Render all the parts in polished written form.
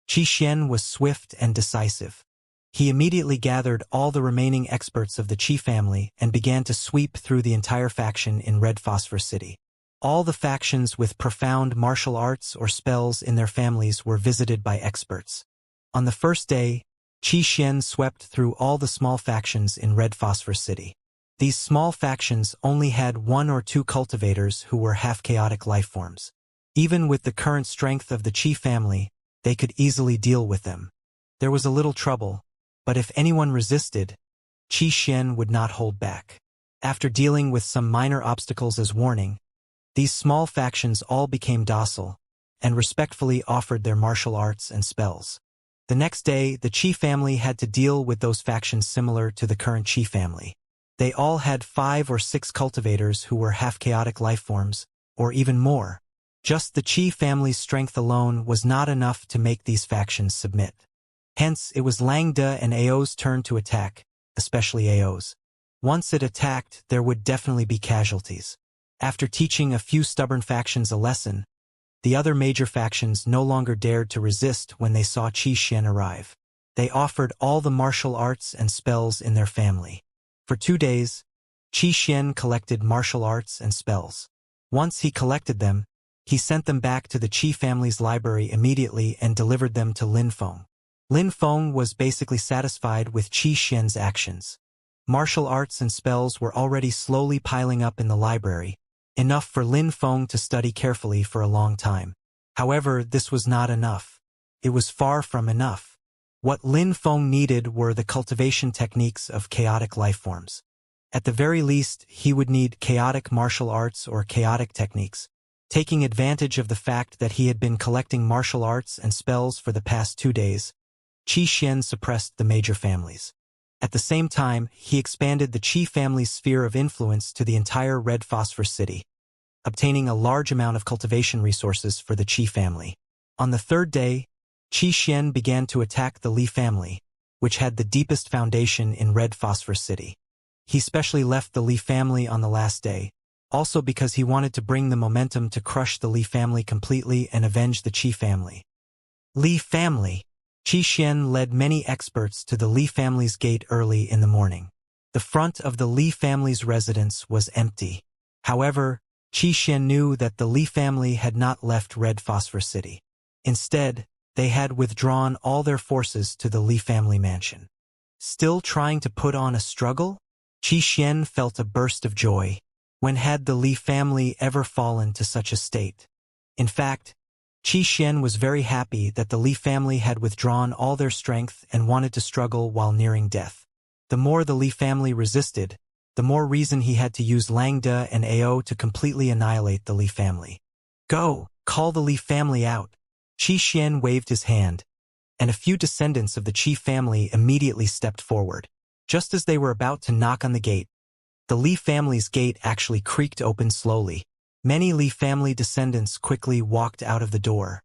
Xianxia was swift and decisive. He immediately gathered all the remaining experts of the Qi family and began to sweep through the entire faction in Red Phosphor City. All the factions with profound martial arts or spells in their families were visited by experts. On the first day, Xianxia swept through all the small factions in Red Phosphor City. These small factions only had 1 or 2 cultivators who were half-chaotic lifeforms. Even with the current strength of the Qi family, they could easily deal with them. There was a little trouble, but if anyone resisted, Xianxia would not hold back. After dealing with some minor obstacles as warning, these small factions all became docile and respectfully offered their martial arts and spells. The next day, the Qi family had to deal with those factions similar to the current Qi family. They all had 5 or 6 cultivators who were half-chaotic lifeforms, or even more. Just the Qi family's strength alone was not enough to make these factions submit. Hence, it was Lang De and Ao's turn to attack, especially Ao's. Once it attacked, there would definitely be casualties. After teaching a few stubborn factions a lesson, the other major factions no longer dared to resist when they saw Xianxia arrive. They offered all the martial arts and spells in their family. For 2 days, Xianxia collected martial arts and spells. Once he collected them, he sent them back to the Qi family's library immediately and delivered them to Lin Feng. Lin Feng was basically satisfied with Xianxia's actions. Martial arts and spells were already slowly piling up in the library, enough for Lin Feng to study carefully for a long time. However, this was not enough. It was far from enough. What Lin Feng needed were the cultivation techniques of chaotic lifeforms. At the very least, he would need chaotic martial arts or chaotic techniques. Taking advantage of the fact that he had been collecting martial arts and spells for the past 2 days, Xianxia suppressed the major families. At the same time, he expanded the Qi family's sphere of influence to the entire Red Phosphor City, obtaining a large amount of cultivation resources for the Qi family. On the 3rd day, Xianxia began to attack the Li family, which had the deepest foundation in Red Phosphor City. He specially left the Li family on the last day, also because he wanted to bring the momentum to crush the Li family completely and avenge the Qi family. Li family. Xianxia led many experts to the Li family's gate early in the morning. The front of the Li family's residence was empty. However, Xianxia knew that the Li family had not left Red Phosphor City. Instead, they had withdrawn all their forces to the Li family mansion. Still trying to put on a struggle? Xianxia felt a burst of joy. When had the Li family ever fallen to such a state? In fact, Xianxia was very happy that the Li family had withdrawn all their strength and wanted to struggle while nearing death. The more the Li family resisted, the more reason he had to use Lang De and Ao to completely annihilate the Li family. Go, call the Li family out. Xianxia waved his hand, and a few descendants of the Qi family immediately stepped forward. Just as they were about to knock on the gate, the Li family's gate actually creaked open slowly. Many Li family descendants quickly walked out of the door.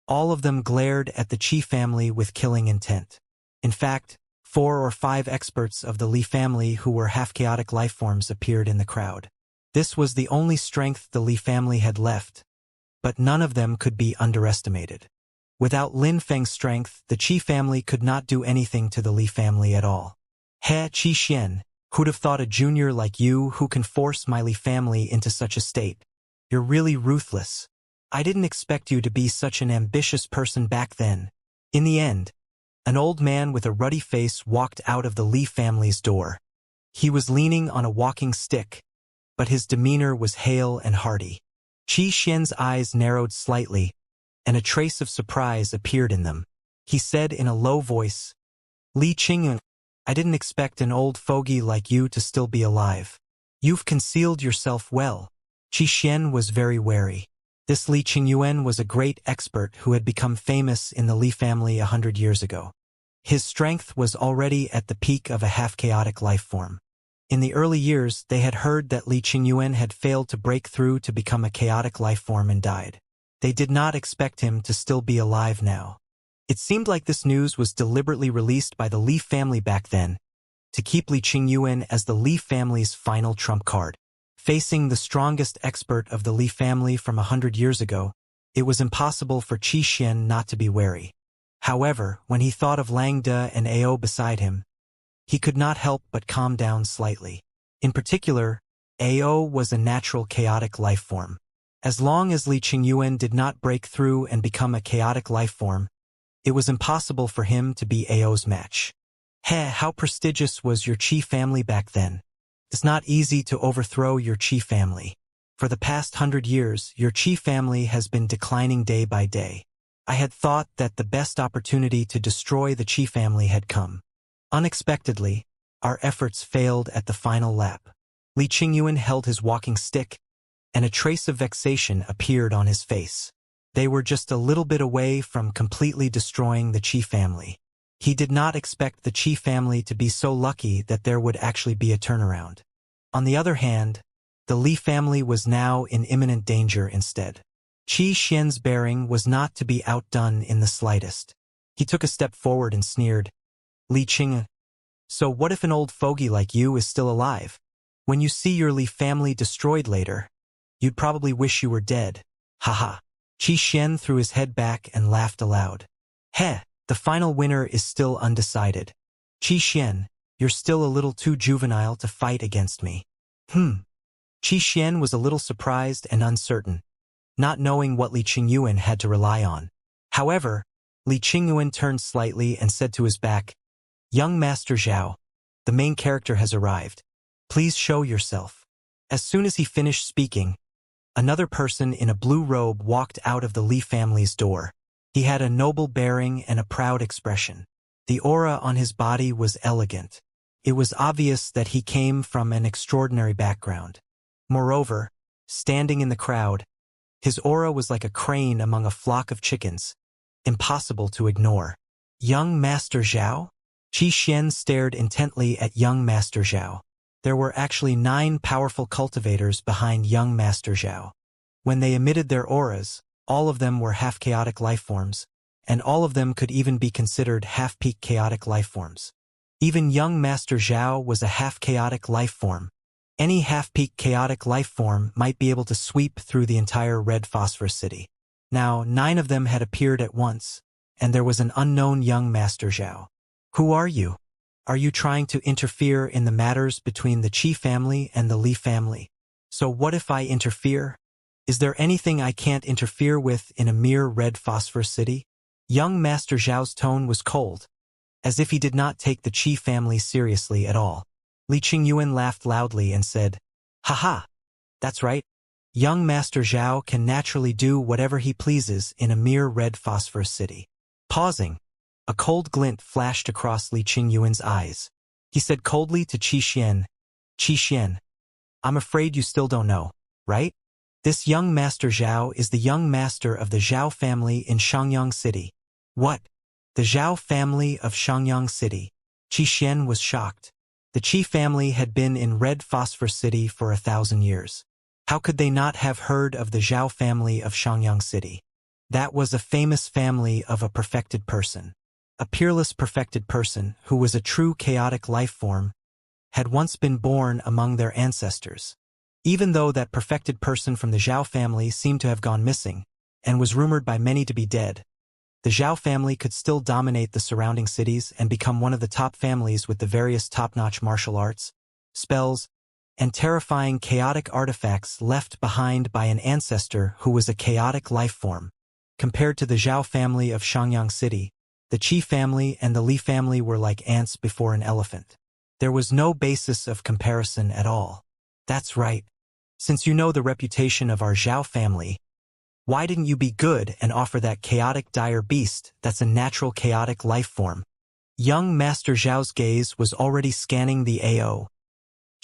All of them glared at the Qi family with killing intent. In fact, 4 or 5 experts of the Li family who were half-chaotic lifeforms appeared in the crowd. This was the only strength the Li family had left, but none of them could be underestimated. Without Lin Feng's strength, the Qi family could not do anything to the Li family at all. He Xianxia, who'd have thought a junior like you who can force my Li family into such a state? You're really ruthless. I didn't expect you to be such an ambitious person back then. In the end, an old man with a ruddy face walked out of the Li family's door. He was leaning on a walking stick, but his demeanor was hale and hearty. Xianxia's eyes narrowed slightly, and a trace of surprise appeared in them. He said in a low voice, "Li Qingyun, I didn't expect an old fogey like you to still be alive. You've concealed yourself well." Xianxia was very wary. This Li Qingyuan was a great expert who had become famous in the Li family 100 years ago. His strength was already at the peak of a half-chaotic lifeform. In the early years, they had heard that Li Qingyuan had failed to break through to become a chaotic lifeform and died. They did not expect him to still be alive now. It seemed like this news was deliberately released by the Li family back then, to keep Li Qingyuan as the Li family's final trump card. Facing the strongest expert of the Li family from 100 years ago, it was impossible for Xianxia not to be wary. However, when he thought of Lang De and Ao beside him, he could not help but calm down slightly. In particular, Ao was a natural chaotic life form. As long as Li Qingyuan did not break through and become a chaotic life form, it was impossible for him to be Ao's match. How prestigious was your Qi family back then? It's not easy to overthrow your Qi family. For the past 100 years, your Qi family has been declining day by day. I had thought that the best opportunity to destroy the Qi family had come. Unexpectedly, our efforts failed at the final lap. Li Qingyuan held his walking stick, and a trace of vexation appeared on his face. They were just a little bit away from completely destroying the Qi family. He did not expect the Qi family to be so lucky that there would actually be a turnaround. On the other hand, the Li family was now in imminent danger instead. Qi Xian's bearing was not to be outdone in the slightest. He took a step forward and sneered, "Li Qing, so what if an old fogey like you is still alive? When you see your Li family destroyed later, you'd probably wish you were dead. Haha." Qi Xian threw his head back and laughed aloud. The final winner is still undecided. Qi Xian, you're still a little too juvenile to fight against me. Qi Xian was a little surprised and uncertain, not knowing what Li Qingyuan had to rely on. However, Li Qingyuan turned slightly and said to his back, "Young Master Zhao, the main character has arrived. Please show yourself." As soon as he finished speaking, another person in a blue robe walked out of the Li family's door. He had a noble bearing and a proud expression. The aura on his body was elegant. It was obvious that he came from an extraordinary background. Moreover, standing in the crowd, his aura was like a crane among a flock of chickens, impossible to ignore. Young Master Zhao? Qi Xian stared intently at young Master Zhao. There were actually 9 powerful cultivators behind young Master Zhao. When they emitted their auras, all of them were half-chaotic life forms, and all of them could even be considered half-peak chaotic life forms. Even young Master Zhao was a half-chaotic life form. Any half-peak chaotic life form might be able to sweep through the entire red phosphorus city. Now, 9 of them had appeared at once, and there was an unknown young Master Zhao. Who are you? Are you trying to interfere in the matters between the Qi family and the Li family? So what if I interfere? Is there anything I can't interfere with in a mere red phosphorus city? Young Master Zhao's tone was cold, as if he did not take the Qi family seriously at all. Li Qingyuan laughed loudly and said, "Haha, that's right. Young Master Zhao can naturally do whatever he pleases in a mere red phosphorus city." Pausing, a cold glint flashed across Li Qingyuan's eyes. He said coldly to Qi Xian, "Qi Xian, I'm afraid you still don't know, right? This young Master Zhao is the young master of the Zhao family in Xiangyang City." What? The Zhao family of Xiangyang City? Qi Xian was shocked. The Qi family had been in Red Phosphorus City for 1,000 years. How could they not have heard of the Zhao family of Xiangyang City? That was a famous family of a perfected person. A peerless perfected person who was a true chaotic life form had once been born among their ancestors. Even though that perfected person from the Zhao family seemed to have gone missing, and was rumored by many to be dead, the Zhao family could still dominate the surrounding cities and become one of the top families with the various top-notch martial arts, spells, and terrifying chaotic artifacts left behind by an ancestor who was a chaotic life form. Compared to the Zhao family of Xiangyang City, the Qi family and the Li family were like ants before an elephant. There was no basis of comparison at all. That's right. Since you know the reputation of our Zhao family, why didn't you be good and offer that chaotic dire beast that's a natural chaotic life form? Young Master Zhao's gaze was already scanning the AO.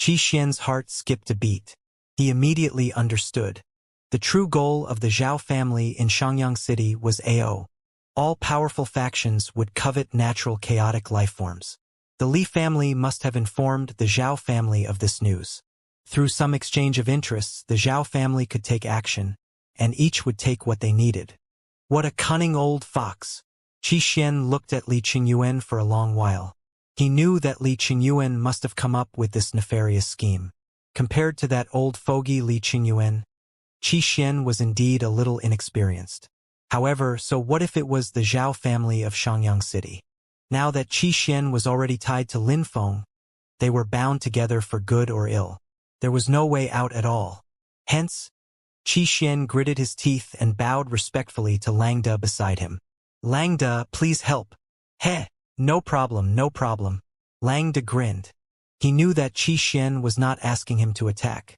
Qi Xian's heart skipped a beat. He immediately understood. The true goal of the Zhao family in Xiangyang City was AO. All powerful factions would covet natural chaotic life forms. The Li family must have informed the Zhao family of this news. Through some exchange of interests, the Zhao family could take action, and each would take what they needed. What a cunning old fox! Qi Xian looked at Li Qingyuan for a long while. He knew that Li Qingyuan must have come up with this nefarious scheme. Compared to that old fogey Li Qingyuan, Qi Xian was indeed a little inexperienced. However, so what if it was the Zhao family of Xiangyang City? Now that Qi Xian was already tied to Lin Feng, they were bound together for good or ill. There was no way out at all. Hence, Qi Xian gritted his teeth and bowed respectfully to Langda beside him. Langda, please help. Heh, no problem, no problem. Langda grinned. He knew that Qi Xian was not asking him to attack.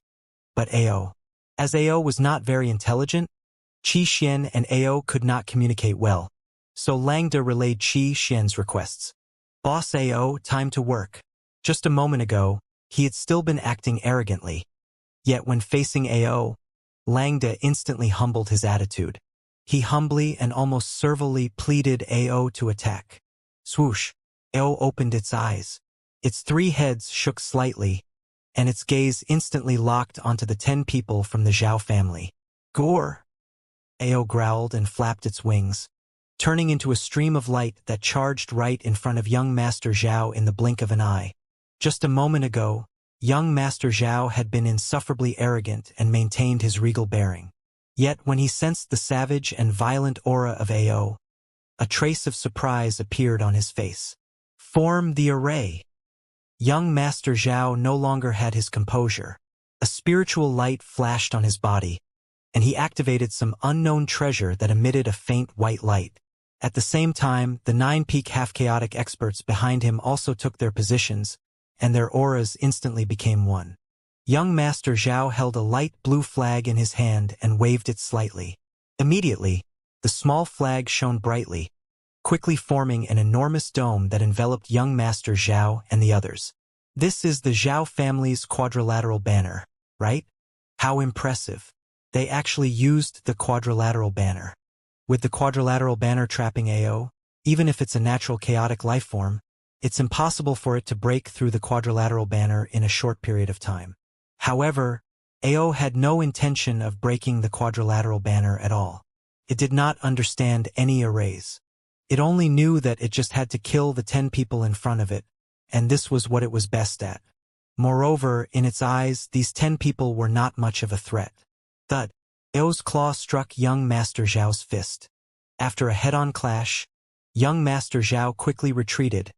But Ao. As Ao was not very intelligent, Qi Xian and Ao could not communicate well. So Langda relayed Qi Xian's requests. Boss Ao, time to work. Just a moment ago, he had still been acting arrogantly. Yet when facing Ao, Langda instantly humbled his attitude. He humbly and almost servilely pleaded Ao to attack. Swoosh! Ao opened its eyes. Its 3 heads shook slightly, and its gaze instantly locked onto the 10 people from the Zhao family. Gore! Ao growled and flapped its wings, turning into a stream of light that charged right in front of young Master Zhao in the blink of an eye. Just a moment ago, young Master Zhao had been insufferably arrogant and maintained his regal bearing. Yet when he sensed the savage and violent aura of Ao, a trace of surprise appeared on his face. Form the array. Young Master Zhao no longer had his composure. A spiritual light flashed on his body, and he activated some unknown treasure that emitted a faint white light. At the same time, the 9-peak half-chaotic experts behind him also took their positions, and their auras instantly became one. Young Master Zhao held a light blue flag in his hand and waved it slightly. Immediately, the small flag shone brightly, quickly forming an enormous dome that enveloped young Master Zhao and the others. This is the Zhao family's quadrilateral banner, right? How impressive. They actually used the quadrilateral banner. With the quadrilateral banner trapping Ao, even if it's a natural chaotic life form, it's impossible for it to break through the quadrilateral banner in a short period of time. However, Ao had no intention of breaking the quadrilateral banner at all. It did not understand any arrays. It only knew that it just had to kill the 10 people in front of it, and this was what it was best at. Moreover, in its eyes, these 10 people were not much of a threat. Thud. Ao's claw struck young Master Zhao's fist. After a head-on clash, young Master Zhao quickly retreated,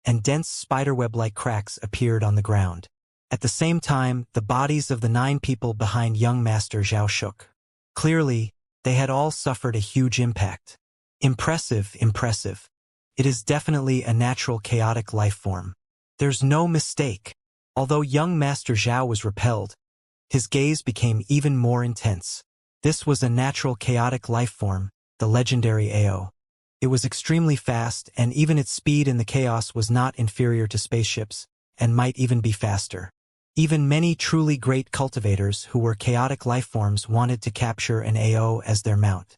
and dense spiderweb-like cracks appeared on the ground. At the same time, the bodies of the 9 people behind young Master Zhao shook. Clearly, they had all suffered a huge impact. Impressive, impressive. It is definitely a natural chaotic life form. There's no mistake. Although young Master Zhao was repelled, his gaze became even more intense. This was a natural chaotic life form, the legendary Ao. It was extremely fast, and even its speed in the chaos was not inferior to spaceships, and might even be faster. Even many truly great cultivators who were chaotic life forms wanted to capture an Ao as their mount.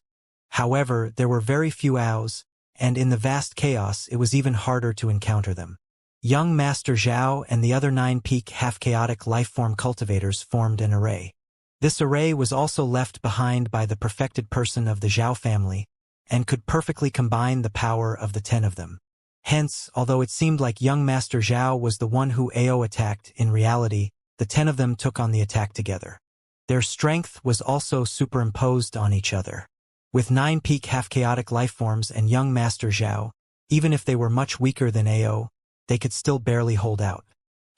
However, there were very few Aos, and in the vast chaos it was even harder to encounter them. Young Master Zhao and the other 9-peak half-chaotic life-form cultivators formed an array. This array was also left behind by the perfected person of the Zhao family, and could perfectly combine the power of the 10 of them. Hence, although it seemed like young Master Zhao was the one who Ao attacked, in reality, the 10 of them took on the attack together. Their strength was also superimposed on each other. With 9-peak half-chaotic lifeforms and young Master Zhao, even if they were much weaker than Ao, they could still barely hold out.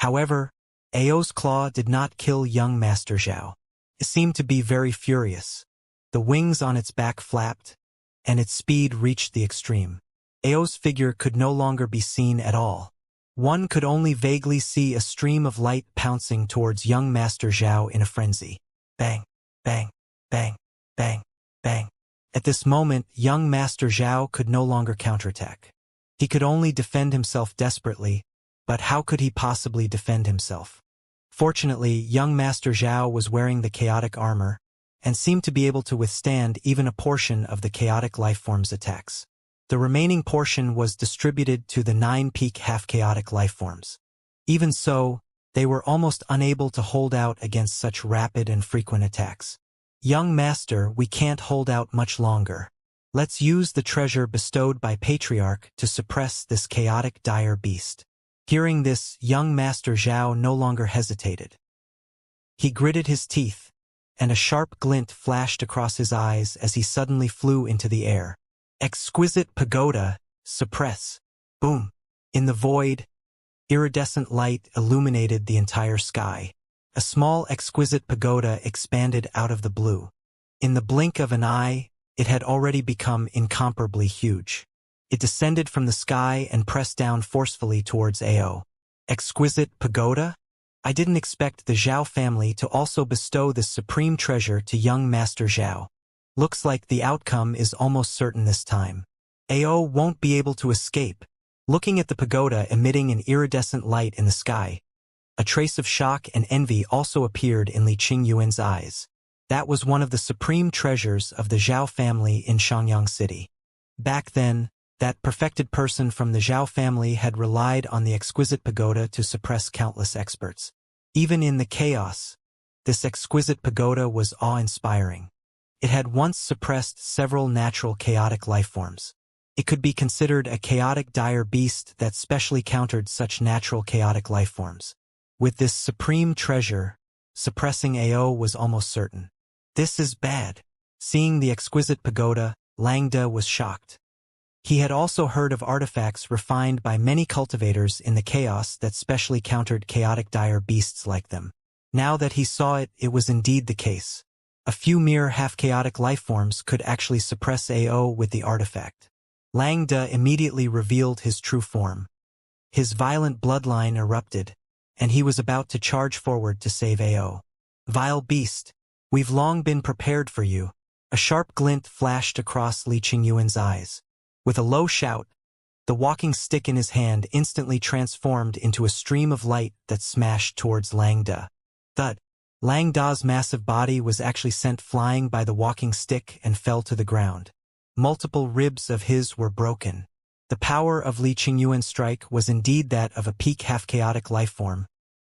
However, Ao's claw did not kill young Master Zhao. It seemed to be very furious. The wings on its back flapped, and its speed reached the extreme. Ao's figure could no longer be seen at all. One could only vaguely see a stream of light pouncing towards young Master Zhao in a frenzy. Bang, bang, bang, bang, bang. At this moment, young Master Zhao could no longer counterattack. He could only defend himself desperately, but how could he possibly defend himself? Fortunately, young Master Zhao was wearing the chaotic armor, and seemed to be able to withstand even a portion of the chaotic lifeform's attacks. The remaining portion was distributed to the 9-peak half-chaotic lifeforms. Even so, they were almost unable to hold out against such rapid and frequent attacks. Young Master, we can't hold out much longer. Let's use the treasure bestowed by Patriarch to suppress this chaotic dire beast. Hearing this, young Master Zhao no longer hesitated. He gritted his teeth, and a sharp glint flashed across his eyes as he suddenly flew into the air. Exquisite pagoda, suppress. Boom. In the void, iridescent light illuminated the entire sky. A small exquisite pagoda expanded out of the blue. In the blink of an eye, it had already become incomparably huge. It descended from the sky and pressed down forcefully towards Ao. Exquisite pagoda? I didn't expect the Zhao family to also bestow this supreme treasure to young Master Zhao. Looks like the outcome is almost certain this time. Ao won't be able to escape. Looking at the pagoda emitting an iridescent light in the sky, a trace of shock and envy also appeared in Li Qingyuan's eyes. That was one of the supreme treasures of the Zhao family in Xianxia City. Back then, that perfected person from the Zhao family had relied on the exquisite pagoda to suppress countless experts. Even in the chaos, this exquisite pagoda was awe-inspiring. It had once suppressed several natural chaotic lifeforms. It could be considered a chaotic dire beast that specially countered such natural chaotic lifeforms. With this supreme treasure, suppressing Ao was almost certain. This is bad. Seeing the exquisite pagoda, Langda was shocked. He had also heard of artifacts refined by many cultivators in the chaos that specially countered chaotic dire beasts like them. Now that he saw it, it was indeed the case. A few mere half-chaotic lifeforms could actually suppress Ao with the artifact. Langda immediately revealed his true form. His violent bloodline erupted, and he was about to charge forward to save Ao. Vile beast, we've long been prepared for you. A sharp glint flashed across Li Qingyuan's eyes. With a low shout, the walking stick in his hand instantly transformed into a stream of light that smashed towards Langda. Thud. Langda's massive body was actually sent flying by the walking stick and fell to the ground. Multiple ribs of his were broken. The power of Li Qingyuan's strike was indeed that of a peak half-chaotic lifeform,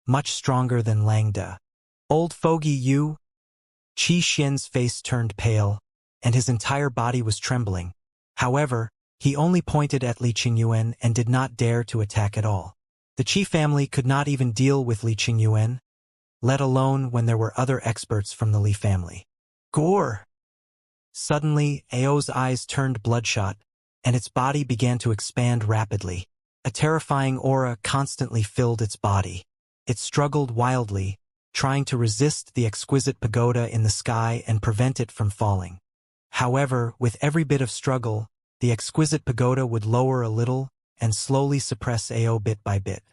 much stronger than Langda. Old fogey you? Qi Xian's face turned pale, and his entire body was trembling. However, he only pointed at Li Qingyuan and did not dare to attack at all. The Qi family could not even deal with Li Qingyuan, let alone when there were other experts from the Li family. Gore! Suddenly, Ao's eyes turned bloodshot, and its body began to expand rapidly. A terrifying aura constantly filled its body. It struggled wildly, trying to resist the exquisite pagoda in the sky and prevent it from falling. However, with every bit of struggle, the exquisite pagoda would lower a little and slowly suppress Ao bit by bit.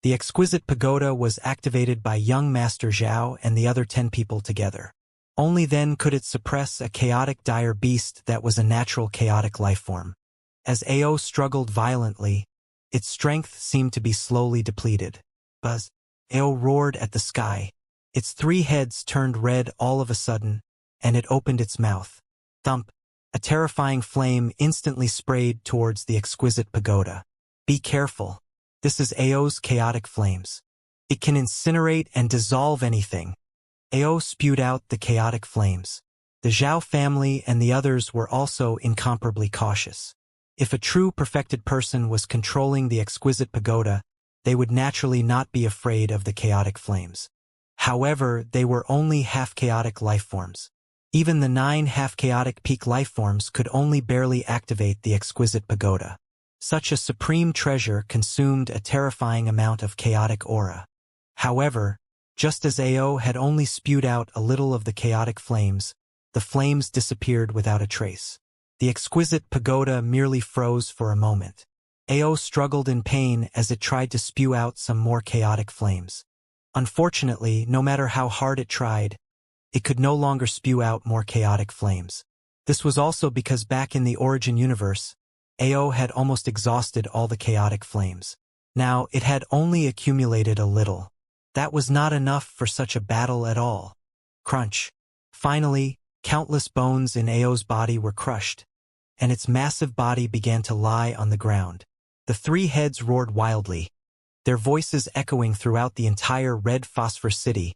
The exquisite pagoda was activated by young Master Zhao and the other 10 people together. Only then could it suppress a chaotic dire beast that was a natural chaotic lifeform. As Ao struggled violently, its strength seemed to be slowly depleted. Buzz! Ao roared at the sky. Its 3 heads turned red all of a sudden, and it opened its mouth. Thump! A terrifying flame instantly sprayed towards the exquisite pagoda. Be careful. This is Ao's chaotic flames. It can incinerate and dissolve anything. Ao spewed out the chaotic flames. The Zhao family and the others were also incomparably cautious. If a true perfected person was controlling the exquisite pagoda, they would naturally not be afraid of the chaotic flames. However, they were only half-chaotic lifeforms. Even the 9 half-chaotic peak lifeforms could only barely activate the exquisite pagoda. Such a supreme treasure consumed a terrifying amount of chaotic aura. However, just as Ao had only spewed out a little of the chaotic flames, the flames disappeared without a trace. The exquisite pagoda merely froze for a moment. Ao struggled in pain as it tried to spew out some more chaotic flames. Unfortunately, no matter how hard it tried, it could no longer spew out more chaotic flames. This was also because back in the origin universe, Ao had almost exhausted all the chaotic flames. Now, it had only accumulated a little. That was not enough for such a battle at all. Crunch. Finally, countless bones in Ao's body were crushed, and its massive body began to lie on the ground. The 3 heads roared wildly, their voices echoing throughout the entire red phosphor city,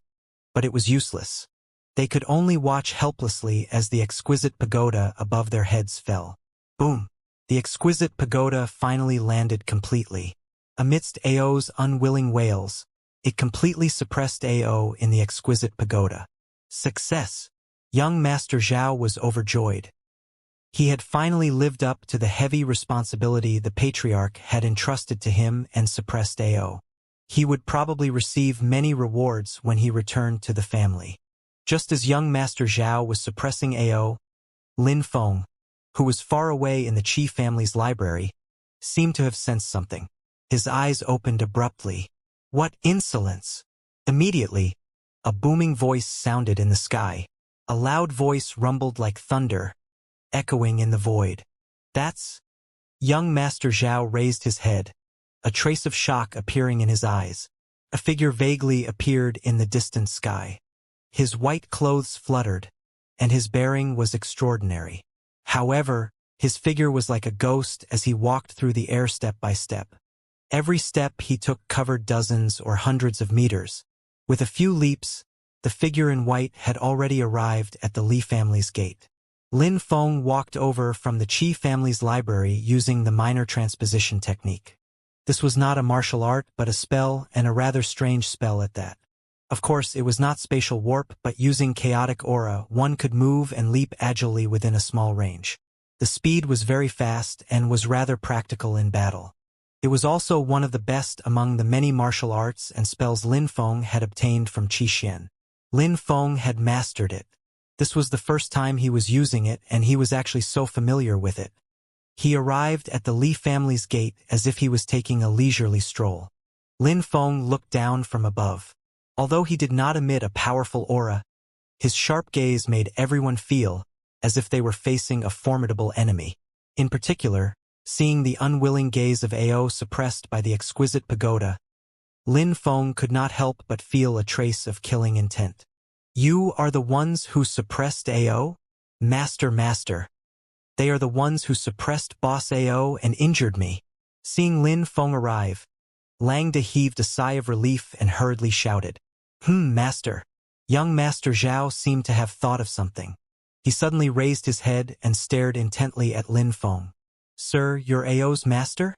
but it was useless. They could only watch helplessly as the exquisite pagoda above their heads fell. Boom! The exquisite pagoda finally landed completely. Amidst Ao's unwilling wails, it completely suppressed Ao in the exquisite pagoda. Success! Young Master Zhao was overjoyed. He had finally lived up to the heavy responsibility the patriarch had entrusted to him and suppressed AO. He would probably receive many rewards when he returned to the family. Just as young Master Zhao was suppressing AO, Lin Feng, who was far away in the Qi family's library, seemed to have sensed something. His eyes opened abruptly. What insolence! Immediately, a booming voice sounded in the sky. A loud voice rumbled like thunder, echoing in the void. That's... Young Master Zhao raised his head, a trace of shock appearing in his eyes. A figure vaguely appeared in the distant sky. His white clothes fluttered, and his bearing was extraordinary. However, his figure was like a ghost as he walked through the air step by step. Every step he took covered dozens or hundreds of meters. With a few leaps, the figure in white had already arrived at the Li family's gate. Lin Feng walked over from the Qi family's library using the minor transposition technique. This was not a martial art but a spell, and a rather strange spell at that. Of course, it was not spatial warp, but using chaotic aura, one could move and leap agilely within a small range. The speed was very fast and was rather practical in battle. It was also one of the best among the many martial arts and spells Lin Feng had obtained from Qi Xian. Lin Feng had mastered it. This was the first time he was using it, and he was actually so familiar with it. He arrived at the Li family's gate as if he was taking a leisurely stroll. Lin Feng looked down from above. Although he did not emit a powerful aura, his sharp gaze made everyone feel as if they were facing a formidable enemy. In particular, seeing the unwilling gaze of AO suppressed by the exquisite pagoda, Lin Feng could not help but feel a trace of killing intent. You are the ones who suppressed AO? Master. They are the ones who suppressed Boss AO and injured me. Seeing Lin Feng arrive, Lang De heaved a sigh of relief and hurriedly shouted, Master. Young Master Zhao seemed to have thought of something. He suddenly raised his head and stared intently at Lin Feng. Sir, you're AO's master?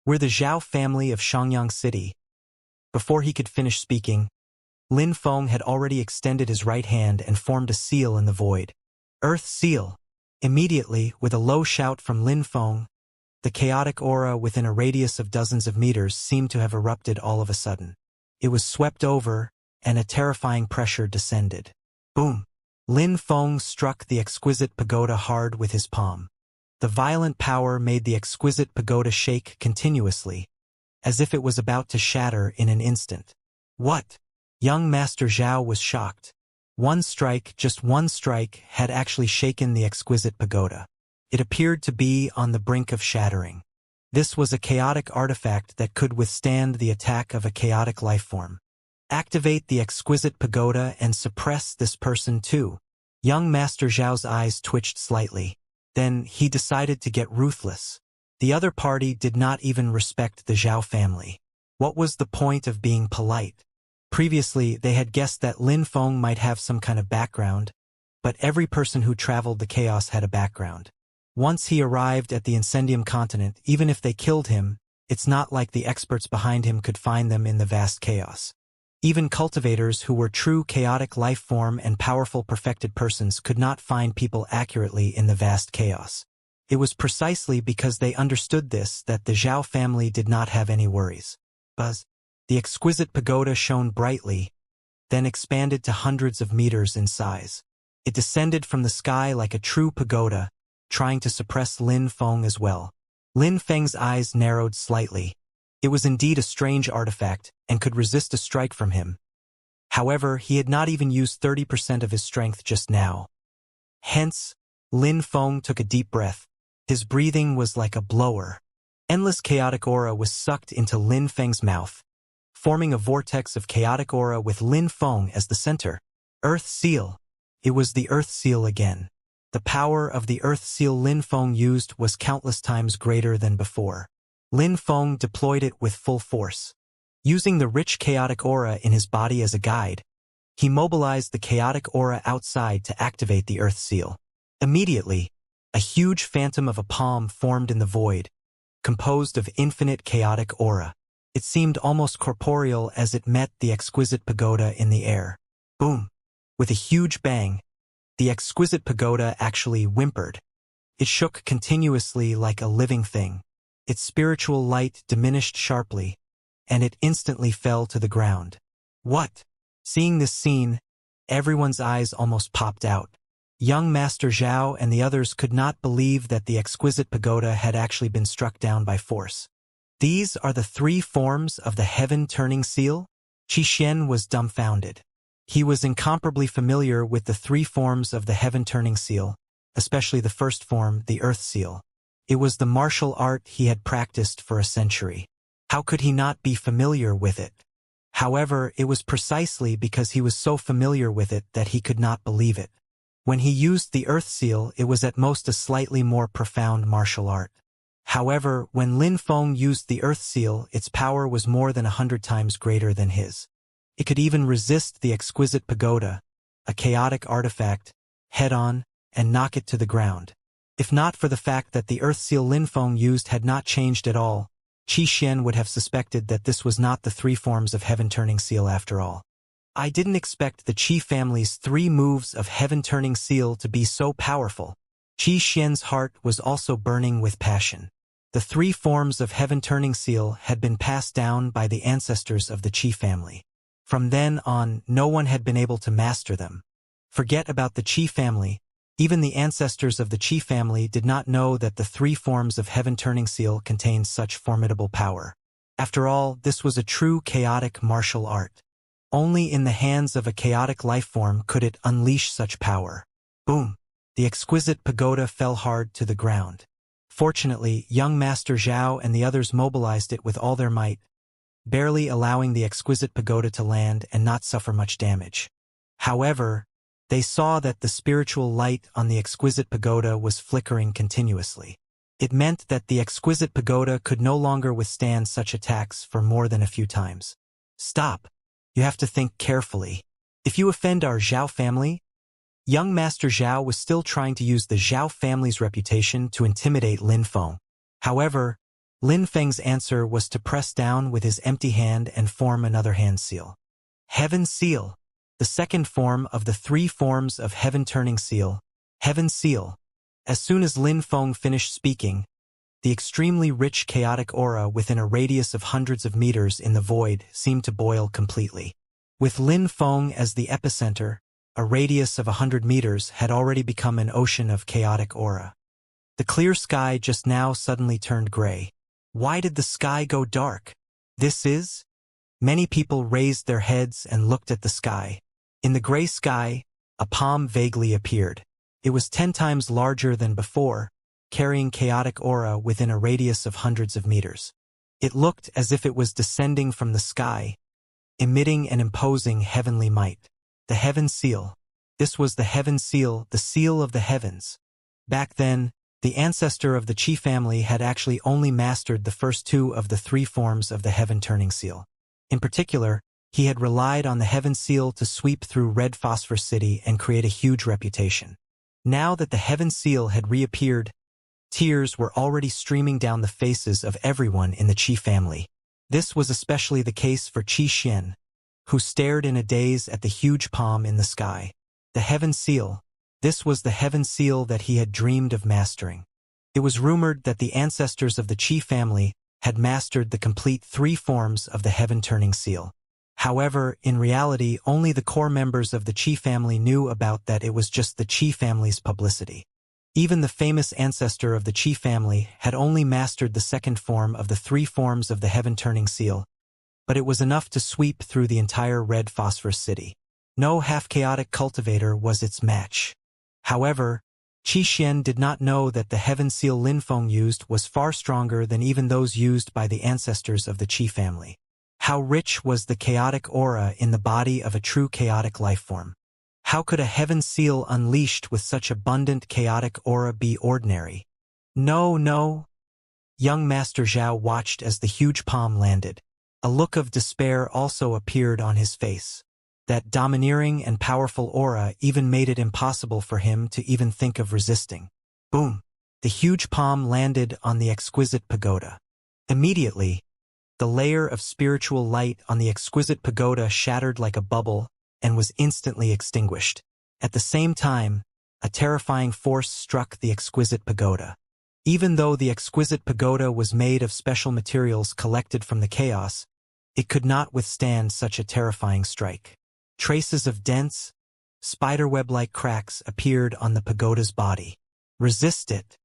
We're the Zhao family of Xianxia City. Before he could finish speaking, Lin Feng had already extended his right hand and formed a seal in the void. Earth Seal! Immediately, with a low shout from Lin Feng, the chaotic aura within a radius of dozens of meters seemed to have erupted all of a sudden. It was swept over, and a terrifying pressure descended. Boom! Lin Feng struck the exquisite pagoda hard with his palm. The violent power made the exquisite pagoda shake continuously, as if it was about to shatter in an instant. What? Young Master Zhao was shocked. One strike, just one strike, had actually shaken the exquisite pagoda. It appeared to be on the brink of shattering. This was a chaotic artifact that could withstand the attack of a chaotic lifeform. Activate the exquisite pagoda and suppress this person too. Young Master Zhao's eyes twitched slightly. Then he decided to get ruthless. The other party did not even respect the Zhao family. What was the point of being polite? Previously, they had guessed that Lin Feng might have some kind of background, but every person who traveled the chaos had a background. Once he arrived at the Incendium continent, even if they killed him, it's not like the experts behind him could find them in the vast chaos. Even cultivators who were true chaotic life form and powerful perfected persons could not find people accurately in the vast chaos. It was precisely because they understood this that the Zhao family did not have any worries. Buzz. The exquisite pagoda shone brightly, then expanded to hundreds of meters in size. It descended from the sky like a true pagoda, trying to suppress Lin Feng as well. Lin Feng's eyes narrowed slightly. It was indeed a strange artifact, and could resist a strike from him. However, he had not even used 30% of his strength just now. Hence, Lin Feng took a deep breath. His breathing was like a blower. Endless chaotic aura was sucked into Lin Feng's mouth, forming a vortex of chaotic aura with Lin Feng as the center. Earth Seal. It was the Earth Seal again. The power of the Earth Seal Lin Feng used was countless times greater than before. Lin Feng deployed it with full force. Using the rich chaotic aura in his body as a guide, he mobilized the chaotic aura outside to activate the Earth Seal. Immediately, a huge phantom of a palm formed in the void, composed of infinite chaotic aura. It seemed almost corporeal as it met the exquisite pagoda in the air. Boom! With a huge bang, the exquisite pagoda actually whimpered. It shook continuously like a living thing. Its spiritual light diminished sharply, and it instantly fell to the ground. What? Seeing this scene, everyone's eyes almost popped out. Young Master Zhao and the others could not believe that the exquisite pagoda had actually been struck down by force. These are the three forms of the heaven-turning seal? Xianxia was dumbfounded. He was incomparably familiar with the three forms of the heaven-turning seal, especially the first form, the earth seal. It was the martial art he had practiced for a century. How could he not be familiar with it? However, it was precisely because he was so familiar with it that he could not believe it. When he used the earth seal, it was at most a slightly more profound martial art. However, when Lin Feng used the earth seal, its power was more than 100 times greater than his. It could even resist the exquisite pagoda, a chaotic artifact, head-on, and knock it to the ground. If not for the fact that the earth seal Lin Feng used had not changed at all, Xianxia would have suspected that this was not the three forms of heaven-turning seal after all. I didn't expect the Qi family's 3 moves of heaven-turning seal to be so powerful. Xianxia's heart was also burning with passion. The 3 forms of heaven-turning seal had been passed down by the ancestors of the Qi family. From then on, no one had been able to master them. Forget about the Qi family. Even the ancestors of the Qi family did not know that the 3 forms of heaven-turning seal contained such formidable power. After all, this was a true chaotic martial art. Only in the hands of a chaotic lifeform could it unleash such power. Boom! The exquisite pagoda fell hard to the ground. Fortunately, young Master Zhao and the others mobilized it with all their might, barely allowing the exquisite pagoda to land and not suffer much damage. However, they saw that the spiritual light on the exquisite pagoda was flickering continuously. It meant that the exquisite pagoda could no longer withstand such attacks for more than a few times. Stop! You have to think carefully. If you offend our Zhao family... Young Master Zhao was still trying to use the Zhao family's reputation to intimidate Lin Feng. However, Lin Feng's answer was to press down with his empty hand and form another hand seal. Heaven seal, the second form of the 3 forms of heaven-turning seal, heaven seal. As soon as Lin Feng finished speaking, the extremely rich chaotic aura within a radius of hundreds of meters in the void seemed to boil completely. With Lin Feng as the epicenter, a radius of 100 meters had already become an ocean of chaotic aura. The clear sky just now suddenly turned gray. Why did the sky go dark? This is? Many people raised their heads and looked at the sky. In the gray sky, a palm vaguely appeared. It was 10 times larger than before, carrying chaotic aura within a radius of hundreds of meters. It looked as if it was descending from the sky, emitting an imposing heavenly might. The heaven seal. This was the heaven seal, the seal of the heavens. Back then, the ancestor of the Qi family had actually only mastered the first 2 of the 3 forms of the heaven-turning seal. In particular, he had relied on the heaven seal to sweep through Red Phosphor City and create a huge reputation. Now that the heaven seal had reappeared, tears were already streaming down the faces of everyone in the Qi family. This was especially the case for Xianxia, who stared in a daze at the huge palm in the sky. The heaven seal. This was the heaven seal that he had dreamed of mastering. It was rumored that the ancestors of the Qi family had mastered the complete 3 forms of the heaven-turning seal. However, in reality, only the core members of the Qi family knew about that. It was just the Qi family's publicity. Even the famous ancestor of the Qi family had only mastered the second form of the 3 forms of the heaven-turning seal, but it was enough to sweep through the entire Red Phosphor City. No half-chaotic cultivator was its match. However, Xianxia did not know that the heaven seal Lin Feng used was far stronger than even those used by the ancestors of the Qi family. How rich was the chaotic aura in the body of a true chaotic lifeform? How could a heaven seal unleashed with such abundant chaotic aura be ordinary? No. Young Master Zhao watched as the huge palm landed. A look of despair also appeared on his face. That domineering and powerful aura even made it impossible for him to even think of resisting. Boom! The huge palm landed on the exquisite pagoda. Immediately, the layer of spiritual light on the exquisite pagoda shattered like a bubble, and was instantly extinguished. At the same time, a terrifying force struck the exquisite pagoda. Even though the exquisite pagoda was made of special materials collected from the chaos, it could not withstand such a terrifying strike. Traces of dense, spiderweb-like cracks appeared on the pagoda's body. Resist it.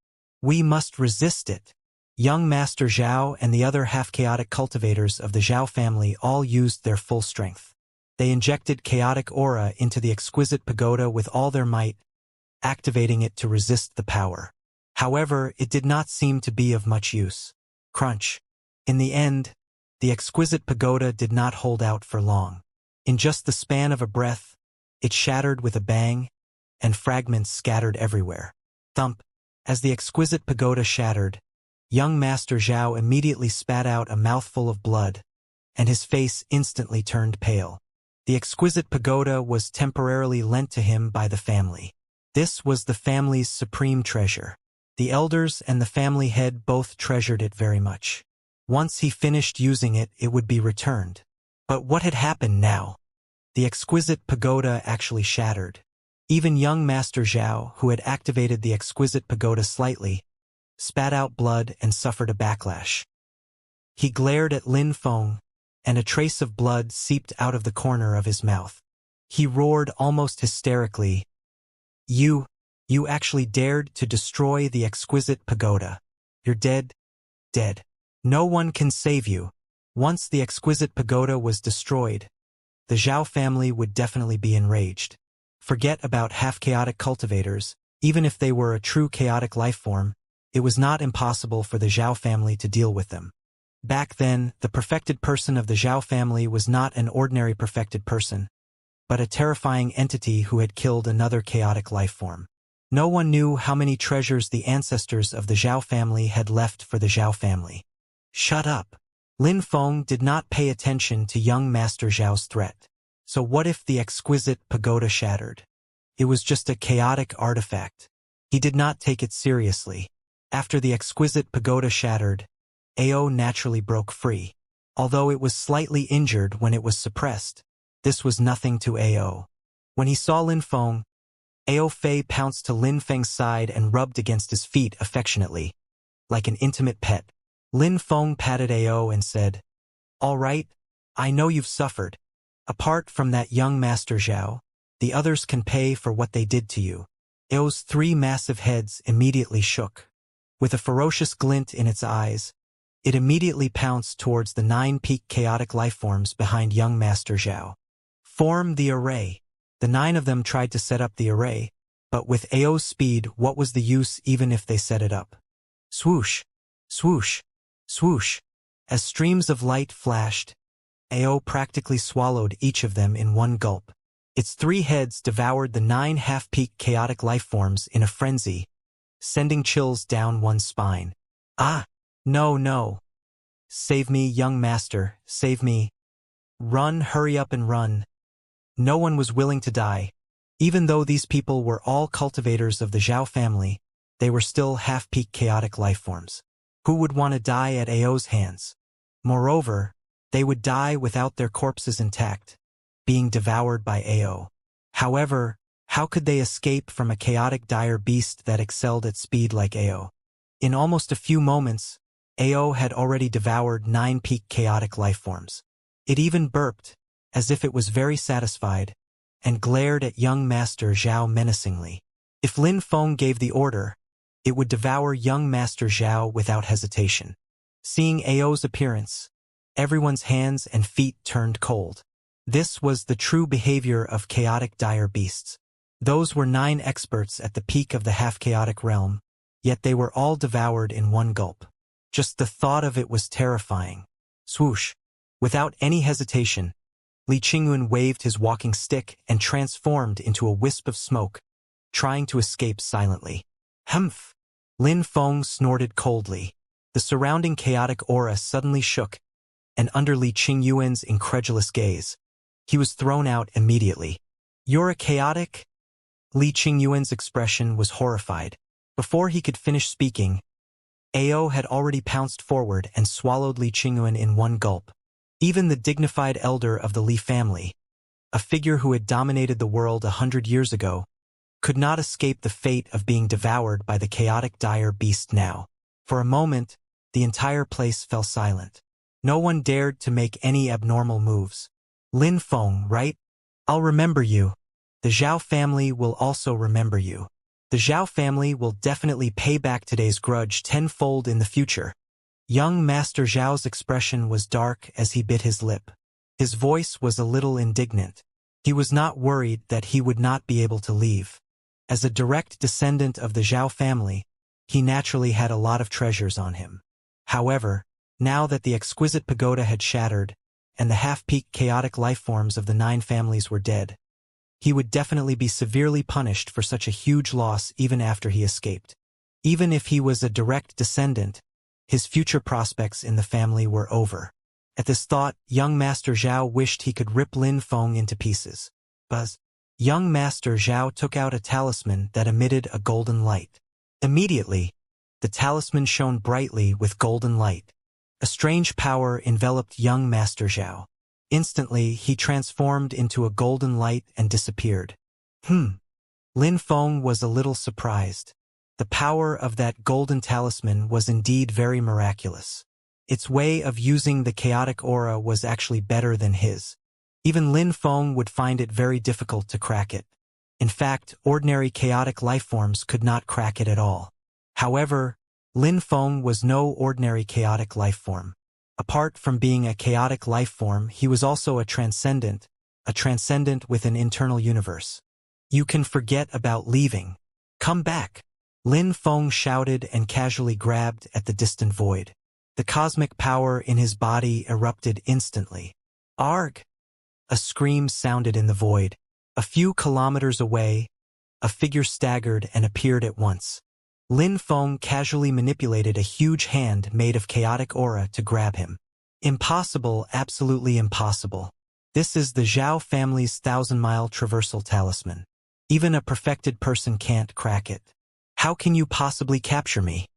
We must resist it. Young Master Zhao and the other half-chaotic cultivators of the Zhao family all used their full strength. They injected chaotic aura into the exquisite pagoda with all their might, activating it to resist the power. However, it did not seem to be of much use. Crunch. In the end, the exquisite pagoda did not hold out for long. In just the span of a breath, it shattered with a bang, and fragments scattered everywhere. Thump. As the exquisite pagoda shattered, young Master Zhao immediately spat out a mouthful of blood, and his face instantly turned pale. The exquisite pagoda was temporarily lent to him by the family. This was the family's supreme treasure. The elders and the family head both treasured it very much. Once he finished using it, it would be returned. But what had happened now? The exquisite pagoda actually shattered. Even young Master Zhao, who had activated the exquisite pagoda slightly, spat out blood and suffered a backlash. He glared at Lin Feng, and a trace of blood seeped out of the corner of his mouth. He roared almost hysterically, You actually dared to destroy the exquisite pagoda. You're dead, dead. No one can save you. Once the exquisite pagoda was destroyed, the Zhao family would definitely be enraged. Forget about half-chaotic cultivators. Even if they were a true chaotic life form, it was not impossible for the Zhao family to deal with them. Back then, the perfected person of the Zhao family was not an ordinary perfected person, but a terrifying entity who had killed another chaotic life form. No one knew how many treasures the ancestors of the Zhao family had left for the Zhao family. Shut up. Lin Feng did not pay attention to young Master Zhao's threat. So what if the exquisite pagoda shattered? It was just a chaotic artifact. He did not take it seriously. After the exquisite pagoda shattered, Ao naturally broke free. Although it was slightly injured when it was suppressed, this was nothing to Ao. When he saw Lin Feng, Ao Fei pounced to Lin Feng's side and rubbed against his feet affectionately, like an intimate pet. Lin Feng patted Ao and said, All right, I know you've suffered. Apart from that young Master Zhao, the others can pay for what they did to you. Ao's 3 massive heads immediately shook. With a ferocious glint in its eyes, it immediately pounced towards the 9 peak chaotic lifeforms behind young Master Zhao. Form the array. The 9 of them tried to set up the array, but with Ao's speed, what was the use even if they set it up? Swoosh, swoosh, swoosh. As streams of light flashed, Ao practically swallowed each of them in one gulp. Its 3 heads devoured the 9 half-peak chaotic lifeforms in a frenzy, sending chills down one's spine. Ah! No, no. Save me, young master, save me. Run, hurry up and run. No one was willing to die. Even though these people were all cultivators of the Zhao family, they were still half-peak chaotic lifeforms. Who would want to die at Ao's hands? Moreover, they would die without their corpses intact, being devoured by Ao. However, how could they escape from a chaotic dire beast that excelled at speed like Ao? In almost a few moments, Ao had already devoured 9 peak chaotic lifeforms. It even burped, as if it was very satisfied, and glared at young Master Zhao menacingly. If Lin Feng gave the order, it would devour young Master Zhao without hesitation. Seeing Ao's appearance, everyone's hands and feet turned cold. This was the true behavior of chaotic dire beasts. Those were 9 experts at the peak of the half-chaotic realm, yet they were all devoured in one gulp. Just the thought of it was terrifying. Swoosh! Without any hesitation, Li Qingyun waved his walking stick and transformed into a wisp of smoke, trying to escape silently. Humph! Lin Feng snorted coldly. The surrounding chaotic aura suddenly shook, and under Li Qingyuan's incredulous gaze, he was thrown out immediately. You're a chaotic? Li Qingyuan's expression was horrified. Before he could finish speaking, Ao had already pounced forward and swallowed Li Qingyuan in one gulp. Even the dignified elder of the Li family, a figure who had dominated the world 100 years ago, could not escape the fate of being devoured by the chaotic dire beast now. For a moment, the entire place fell silent. No one dared to make any abnormal moves. Lin Feng, right? I'll remember you. The Zhao family will also remember you. The Zhao family will definitely pay back today's grudge tenfold in the future. Young Master Zhao's expression was dark as he bit his lip. His voice was a little indignant. He was not worried that he would not be able to leave. As a direct descendant of the Zhao family, he naturally had a lot of treasures on him. However, now that the exquisite pagoda had shattered, and the half-peaked chaotic lifeforms of the 9 families were dead, he would definitely be severely punished for such a huge loss even after he escaped. Even if he was a direct descendant, his future prospects in the family were over. At this thought, young Master Zhao wished he could rip Lin Feng into pieces. Buzz. Young Master Zhao took out a talisman that emitted a golden light. Immediately, the talisman shone brightly with golden light. A strange power enveloped young Master Zhao. Instantly, he transformed into a golden light and disappeared. Lin Feng was a little surprised. The power of that golden talisman was indeed very miraculous. Its way of using the chaotic aura was actually better than his. Even Lin Feng would find it very difficult to crack it. In fact, ordinary chaotic lifeforms could not crack it at all. However, Lin Feng was no ordinary chaotic lifeform. Apart from being a chaotic lifeform, he was also a transcendent with an internal universe. You can forget about leaving. Come back. Lin Feng shouted and casually grabbed at the distant void. The cosmic power in his body erupted instantly. Arg! A scream sounded in the void. A few kilometers away, a figure staggered and appeared at once. Lin Feng casually manipulated a huge hand made of chaotic aura to grab him. Impossible, absolutely impossible. This is the Zhao family's 1,000-mile traversal talisman. Even a perfected person can't crack it. How can you possibly capture me?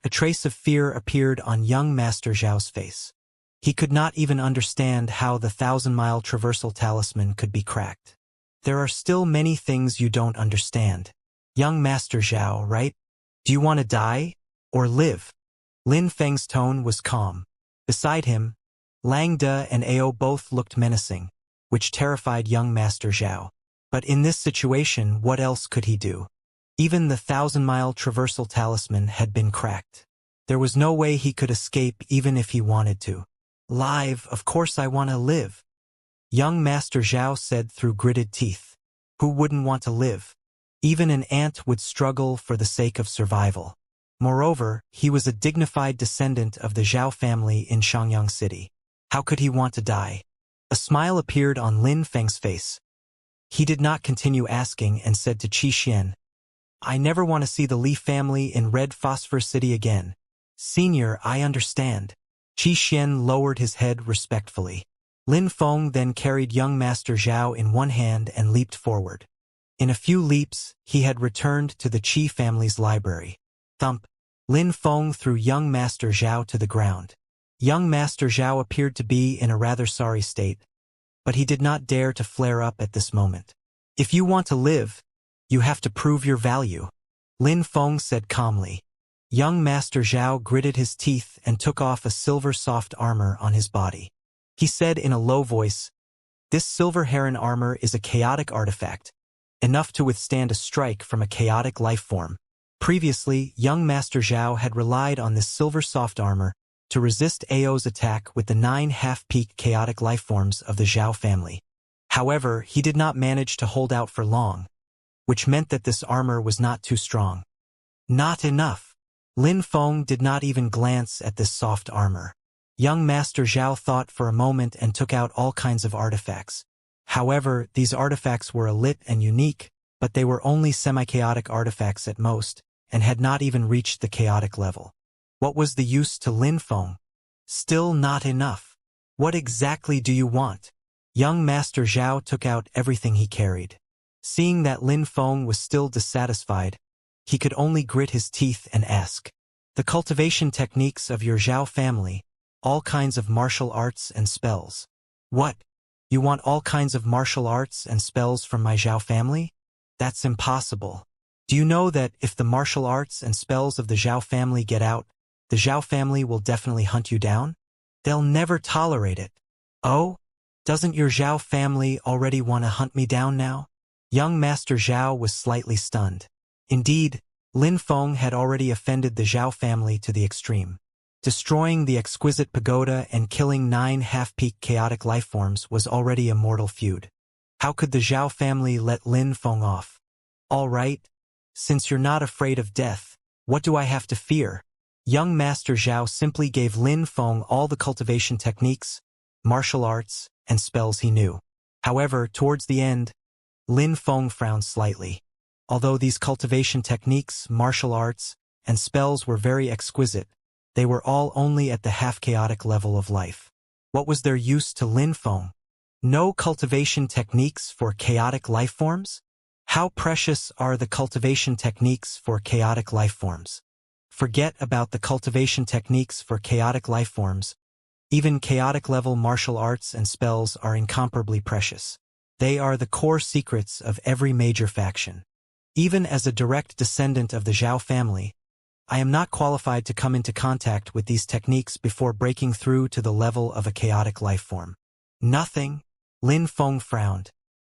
A trace of fear appeared on young Master Zhao's face. He could not even understand how the 1,000-mile traversal talisman could be cracked. There are still many things you don't understand. Young Master Zhao, right? Do you want to die? Or live? Lin Feng's tone was calm. Beside him, Lang De and Ao both looked menacing, which terrified young Master Zhao. But in this situation, what else could he do? Even the 1,000-mile traversal talisman had been cracked. There was no way he could escape even if he wanted to. Live, of course I want to live. Young Master Zhao said through gritted teeth. Who wouldn't want to live? Even an ant would struggle for the sake of survival. Moreover, he was a dignified descendant of the Zhao family in Xianxia City. How could he want to die? A smile appeared on Lin Feng's face. He did not continue asking and said to Qi Xian, I never want to see the Li family in Red Phosphor City again. Senior, I understand. Qi Xian lowered his head respectfully. Lin Feng then carried young Master Zhao in one hand and leaped forward. In a few leaps, he had returned to the Qi family's library. Thump! Lin Feng threw young Master Zhao to the ground. Young Master Zhao appeared to be in a rather sorry state, but he did not dare to flare up at this moment. If you want to live, you have to prove your value, Lin Feng said calmly. Young Master Zhao gritted his teeth and took off a silver soft armor on his body. He said in a low voice, This silver heron armor is a chaotic artifact, enough to withstand a strike from a chaotic life form. Previously, young Master Zhao had relied on this silver soft armor to resist Ao's attack with the 9 half-peak chaotic lifeforms of the Zhao family. However, he did not manage to hold out for long, which meant that this armor was not too strong. Not enough. Lin Feng did not even glance at this soft armor. Young Master Zhao thought for a moment and took out all kinds of artifacts. However, these artifacts were elite and unique, but they were only semi-chaotic artifacts at most, and had not even reached the chaotic level. What was the use to Lin Feng? Still not enough. What exactly do you want? Young Master Zhao took out everything he carried. Seeing that Lin Feng was still dissatisfied, he could only grit his teeth and ask, The cultivation techniques of your Zhao family, all kinds of martial arts and spells. What? You want all kinds of martial arts and spells from my Zhao family? That's impossible. Do you know that if the martial arts and spells of the Zhao family get out, the Zhao family will definitely hunt you down? They'll never tolerate it. Oh? Doesn't your Zhao family already want to hunt me down now? Young Master Zhao was slightly stunned. Indeed, Lin Feng had already offended the Zhao family to the extreme. Destroying the exquisite pagoda and killing 9 half-peak chaotic lifeforms was already a mortal feud. How could the Zhao family let Lin Feng off? All right, since you're not afraid of death, what do I have to fear? Young Master Zhao simply gave Lin Feng all the cultivation techniques, martial arts, and spells he knew. However, towards the end, Lin Feng frowned slightly. Although these cultivation techniques, martial arts, and spells were very exquisite, they were all only at the half-chaotic level of life. What was their use to Lin Feng? No cultivation techniques for chaotic lifeforms? How precious are the cultivation techniques for chaotic lifeforms? Forget about the cultivation techniques for chaotic lifeforms. Even chaotic-level martial arts and spells are incomparably precious. They are the core secrets of every major faction. Even as a direct descendant of the Zhao family, I am not qualified to come into contact with these techniques before breaking through to the level of a chaotic lifeform. Nothing. Lin Feng frowned.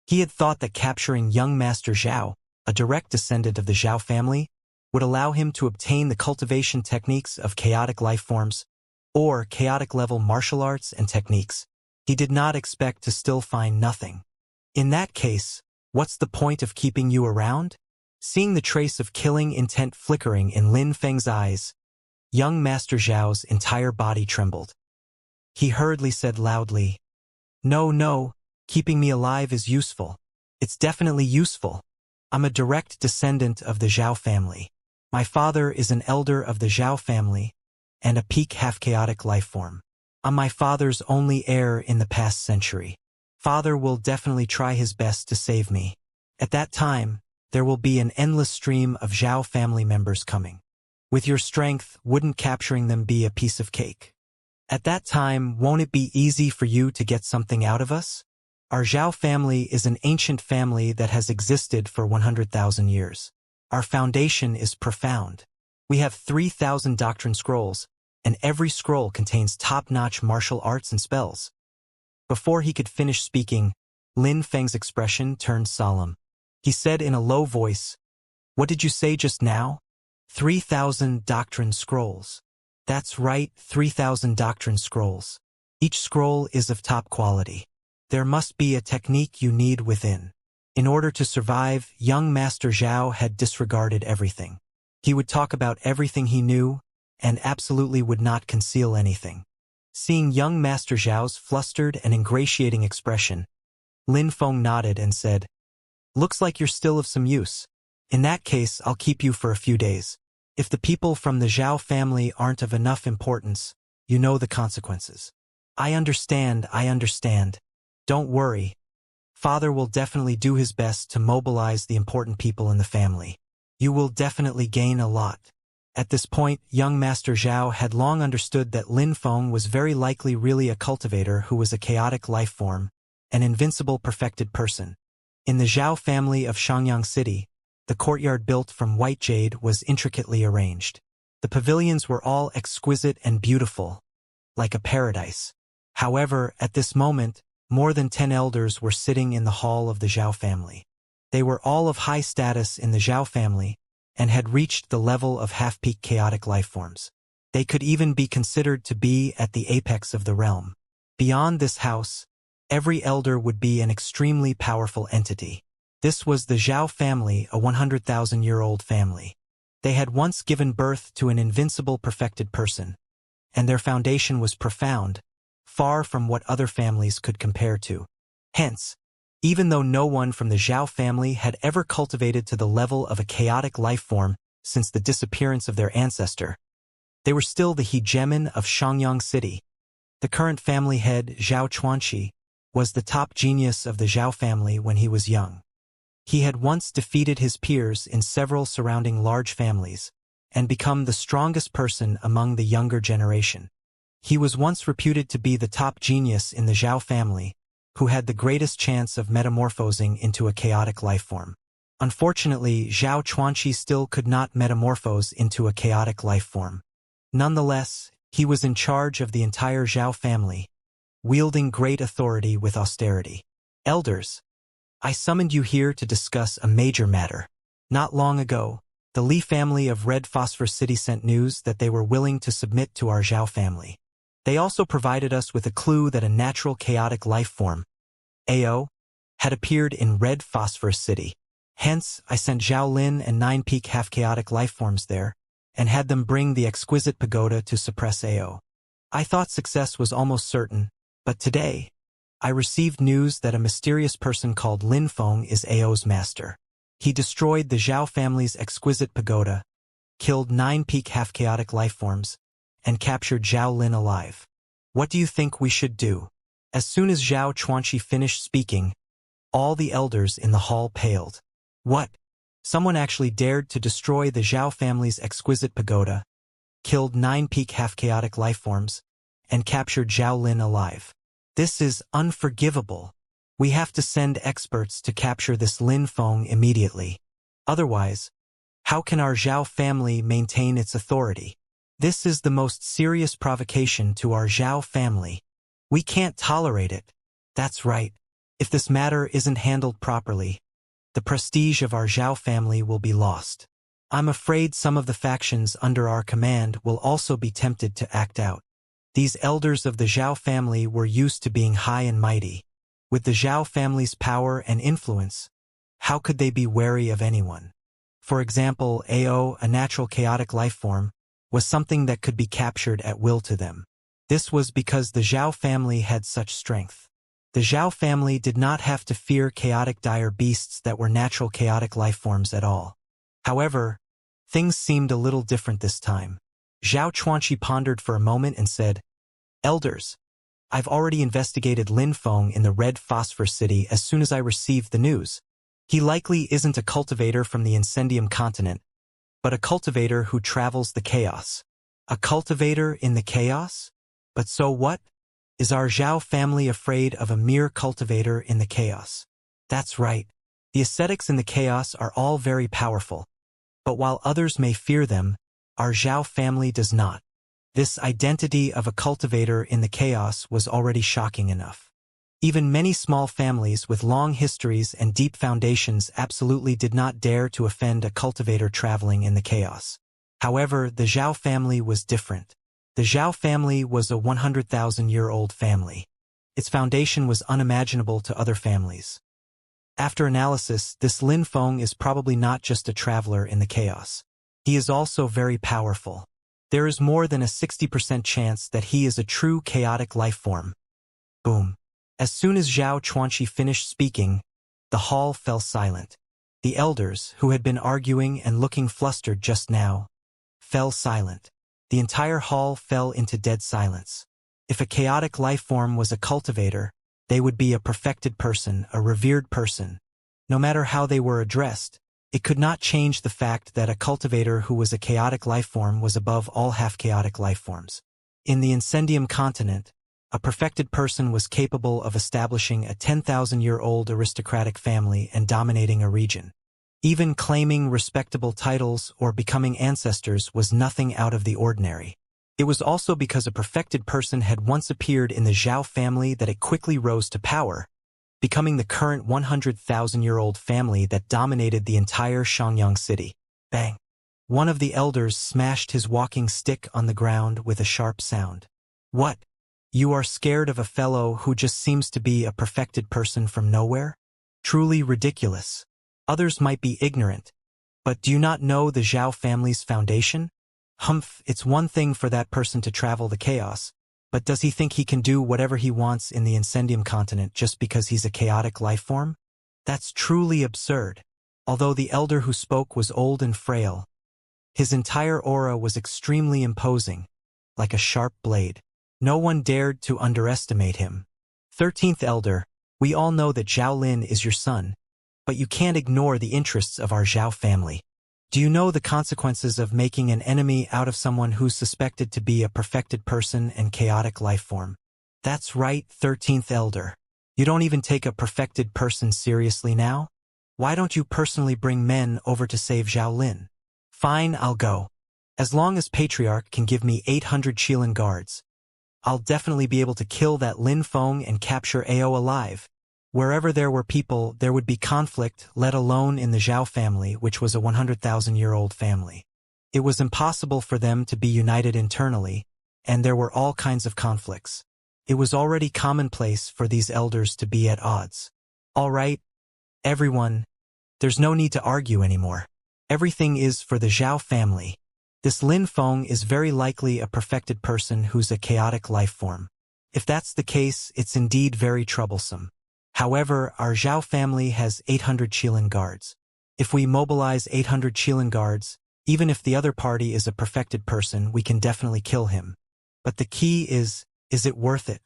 He had thought that capturing young Master Zhao, a direct descendant of the Zhao family, would allow him to obtain the cultivation techniques of chaotic lifeforms, or chaotic-level martial arts and techniques. He did not expect to still find nothing. In that case, what's the point of keeping you around? Seeing the trace of killing intent flickering in Lin Feng's eyes, young Master Zhao's entire body trembled. He hurriedly said loudly, No, keeping me alive is useful. It's definitely useful. I'm a direct descendant of the Zhao family. My father is an elder of the Zhao family, and a peak half-chaotic lifeform. I'm my father's only heir in the past century. Father will definitely try his best to save me. At that time, there will be an endless stream of Zhao family members coming. With your strength, wouldn't capturing them be a piece of cake? At that time, won't it be easy for you to get something out of us? Our Zhao family is an ancient family that has existed for 100,000 years. Our foundation is profound. We have 3,000 doctrine scrolls, and every scroll contains top-notch martial arts and spells. Before he could finish speaking, Lin Feng's expression turned solemn. He said in a low voice, What did you say just now? 3,000 doctrine scrolls. That's right, 3,000 doctrine scrolls. Each scroll is of top quality. There must be a technique you need within. In order to survive, young Master Zhao had disregarded everything. He would talk about everything he knew, and absolutely would not conceal anything. Seeing young Master Zhao's flustered and ingratiating expression, Lin Feng nodded and said, Looks like you're still of some use. In that case, I'll keep you for a few days. If the people from the Zhao family aren't of enough importance, you know the consequences. I understand. Don't worry. Father will definitely do his best to mobilize the important people in the family. You will definitely gain a lot. At this point, young Master Zhao had long understood that Lin Feng was very likely really a cultivator who was a chaotic life form, an invincible perfected person. In the Zhao family of Xianxia City, the courtyard built from white jade was intricately arranged. The pavilions were all exquisite and beautiful, like a paradise. However, at this moment, more than 10 elders were sitting in the hall of the Zhao family. They were all of high status in the Zhao family, and had reached the level of half-peak chaotic lifeforms. They could even be considered to be at the apex of the realm. Beyond this house, every elder would be an extremely powerful entity. This was the Zhao family, a 100,000-year-old family. They had once given birth to an invincible perfected person, and their foundation was profound, far from what other families could compare to. Hence, even though no one from the Zhao family had ever cultivated to the level of a chaotic life form since the disappearance of their ancestor, they were still the hegemon of Xianxia City. The current family head, Zhao Chuanqi, was the top genius of the Zhao family when he was young. He had once defeated his peers in several surrounding large families, and become the strongest person among the younger generation. He was once reputed to be the top genius in the Zhao family, who had the greatest chance of metamorphosing into a chaotic life form. Unfortunately, Zhao Chuanqi still could not metamorphose into a chaotic life form. Nonetheless, he was in charge of the entire Zhao family, wielding great authority with austerity. Elders, I summoned you here to discuss a major matter. Not long ago, the Li family of Red Phosphor City sent news that they were willing to submit to our Zhao family. They also provided us with a clue that a natural chaotic life form, AO, had appeared in Red Phosphor City. Hence, I sent Zhao Lin and 9 peak half-chaotic life forms there, and had them bring the exquisite pagoda to suppress AO. I thought success was almost certain, but today, I received news that a mysterious person called Lin Feng is AO's master. He destroyed the Zhao family's exquisite pagoda, killed 9 peak half-chaotic life forms, and captured Zhao Lin alive. What do you think we should do? As soon as Zhao Chuanqi finished speaking, all the elders in the hall paled. What? Someone actually dared to destroy the Zhao family's exquisite pagoda, killed 9 peak half-chaotic life forms, and captured Zhao Lin alive. This is unforgivable. We have to send experts to capture this Lin Feng immediately. Otherwise, how can our Zhao family maintain its authority? This is the most serious provocation to our Zhao family. We can't tolerate it. That's right. If this matter isn't handled properly, the prestige of our Zhao family will be lost. I'm afraid some of the factions under our command will also be tempted to act out. These elders of the Zhao family were used to being high and mighty. With the Zhao family's power and influence, how could they be wary of anyone? For example, AO, a natural chaotic life form, was something that could be captured at will to them. This was because the Zhao family had such strength. The Zhao family did not have to fear chaotic dire beasts that were natural chaotic life forms at all. However, things seemed a little different this time. Zhao Chuanqi pondered for a moment and said, Elders, I've already investigated Lin Feng in the Red Phosphor City as soon as I received the news. He likely isn't a cultivator from the Incendium continent, but a cultivator who travels the chaos. A cultivator in the chaos? But so what? Is our Zhao family afraid of a mere cultivator in the chaos? That's right. The ascetics in the chaos are all very powerful. But while others may fear them, our Zhao family does not. This identity of a cultivator in the chaos was already shocking enough. Even many small families with long histories and deep foundations absolutely did not dare to offend a cultivator traveling in the chaos. However, the Zhao family was different. The Zhao family was a 100,000-year-old family. Its foundation was unimaginable to other families. After analysis, this Lin Feng is probably not just a traveler in the chaos. He is also very powerful. There is more than a 60% chance that he is a true chaotic life form. Boom. As soon as Zhao Chuanqi finished speaking, the hall fell silent. The elders, who had been arguing and looking flustered just now, fell silent. The entire hall fell into dead silence. If a chaotic life form was a cultivator, they would be a perfected person, a revered person. No matter how they were addressed, it could not change the fact that a cultivator who was a chaotic life form was above all half-chaotic life forms. In the Incendium continent, a perfected person was capable of establishing a 10,000-year-old aristocratic family and dominating a region. Even claiming respectable titles or becoming ancestors was nothing out of the ordinary. It was also because a perfected person had once appeared in the Zhao family that it quickly rose to power, becoming the current 100,000-year-old family that dominated the entire Xianxia city. Bang! One of the elders smashed his walking stick on the ground with a sharp sound. What? You are scared of a fellow who just seems to be a perfected person from nowhere? Truly ridiculous. Others might be ignorant, but do you not know the Zhao family's foundation? Humph, it's one thing for that person to travel the chaos, but does he think he can do whatever he wants in the Incendium continent just because he's a chaotic life form? That's truly absurd. Although the elder who spoke was old and frail, his entire aura was extremely imposing, like a sharp blade. No one dared to underestimate him. 13th Elder, we all know that Zhao Lin is your son, but you can't ignore the interests of our Zhao family. Do you know the consequences of making an enemy out of someone who's suspected to be a perfected person and chaotic life form? That's right, 13th Elder. You don't even take a perfected person seriously now? Why don't you personally bring men over to save Zhao Lin? Fine, I'll go. As long as Patriarch can give me 800 Qilin guards, I'll definitely be able to kill that Lin Feng and capture Ao alive. Wherever there were people, there would be conflict, let alone in the Zhao family, which was a 100,000-year-old family. It was impossible for them to be united internally, and there were all kinds of conflicts. It was already commonplace for these elders to be at odds. All right, everyone, there's no need to argue anymore. Everything is for the Zhao family. This Lin Feng is very likely a perfected person who's a chaotic life form. If that's the case, it's indeed very troublesome. However, our Zhao family has 800 Qilin guards. If we mobilize 800 Qilin guards, even if the other party is a perfected person, we can definitely kill him. But the key is it worth it?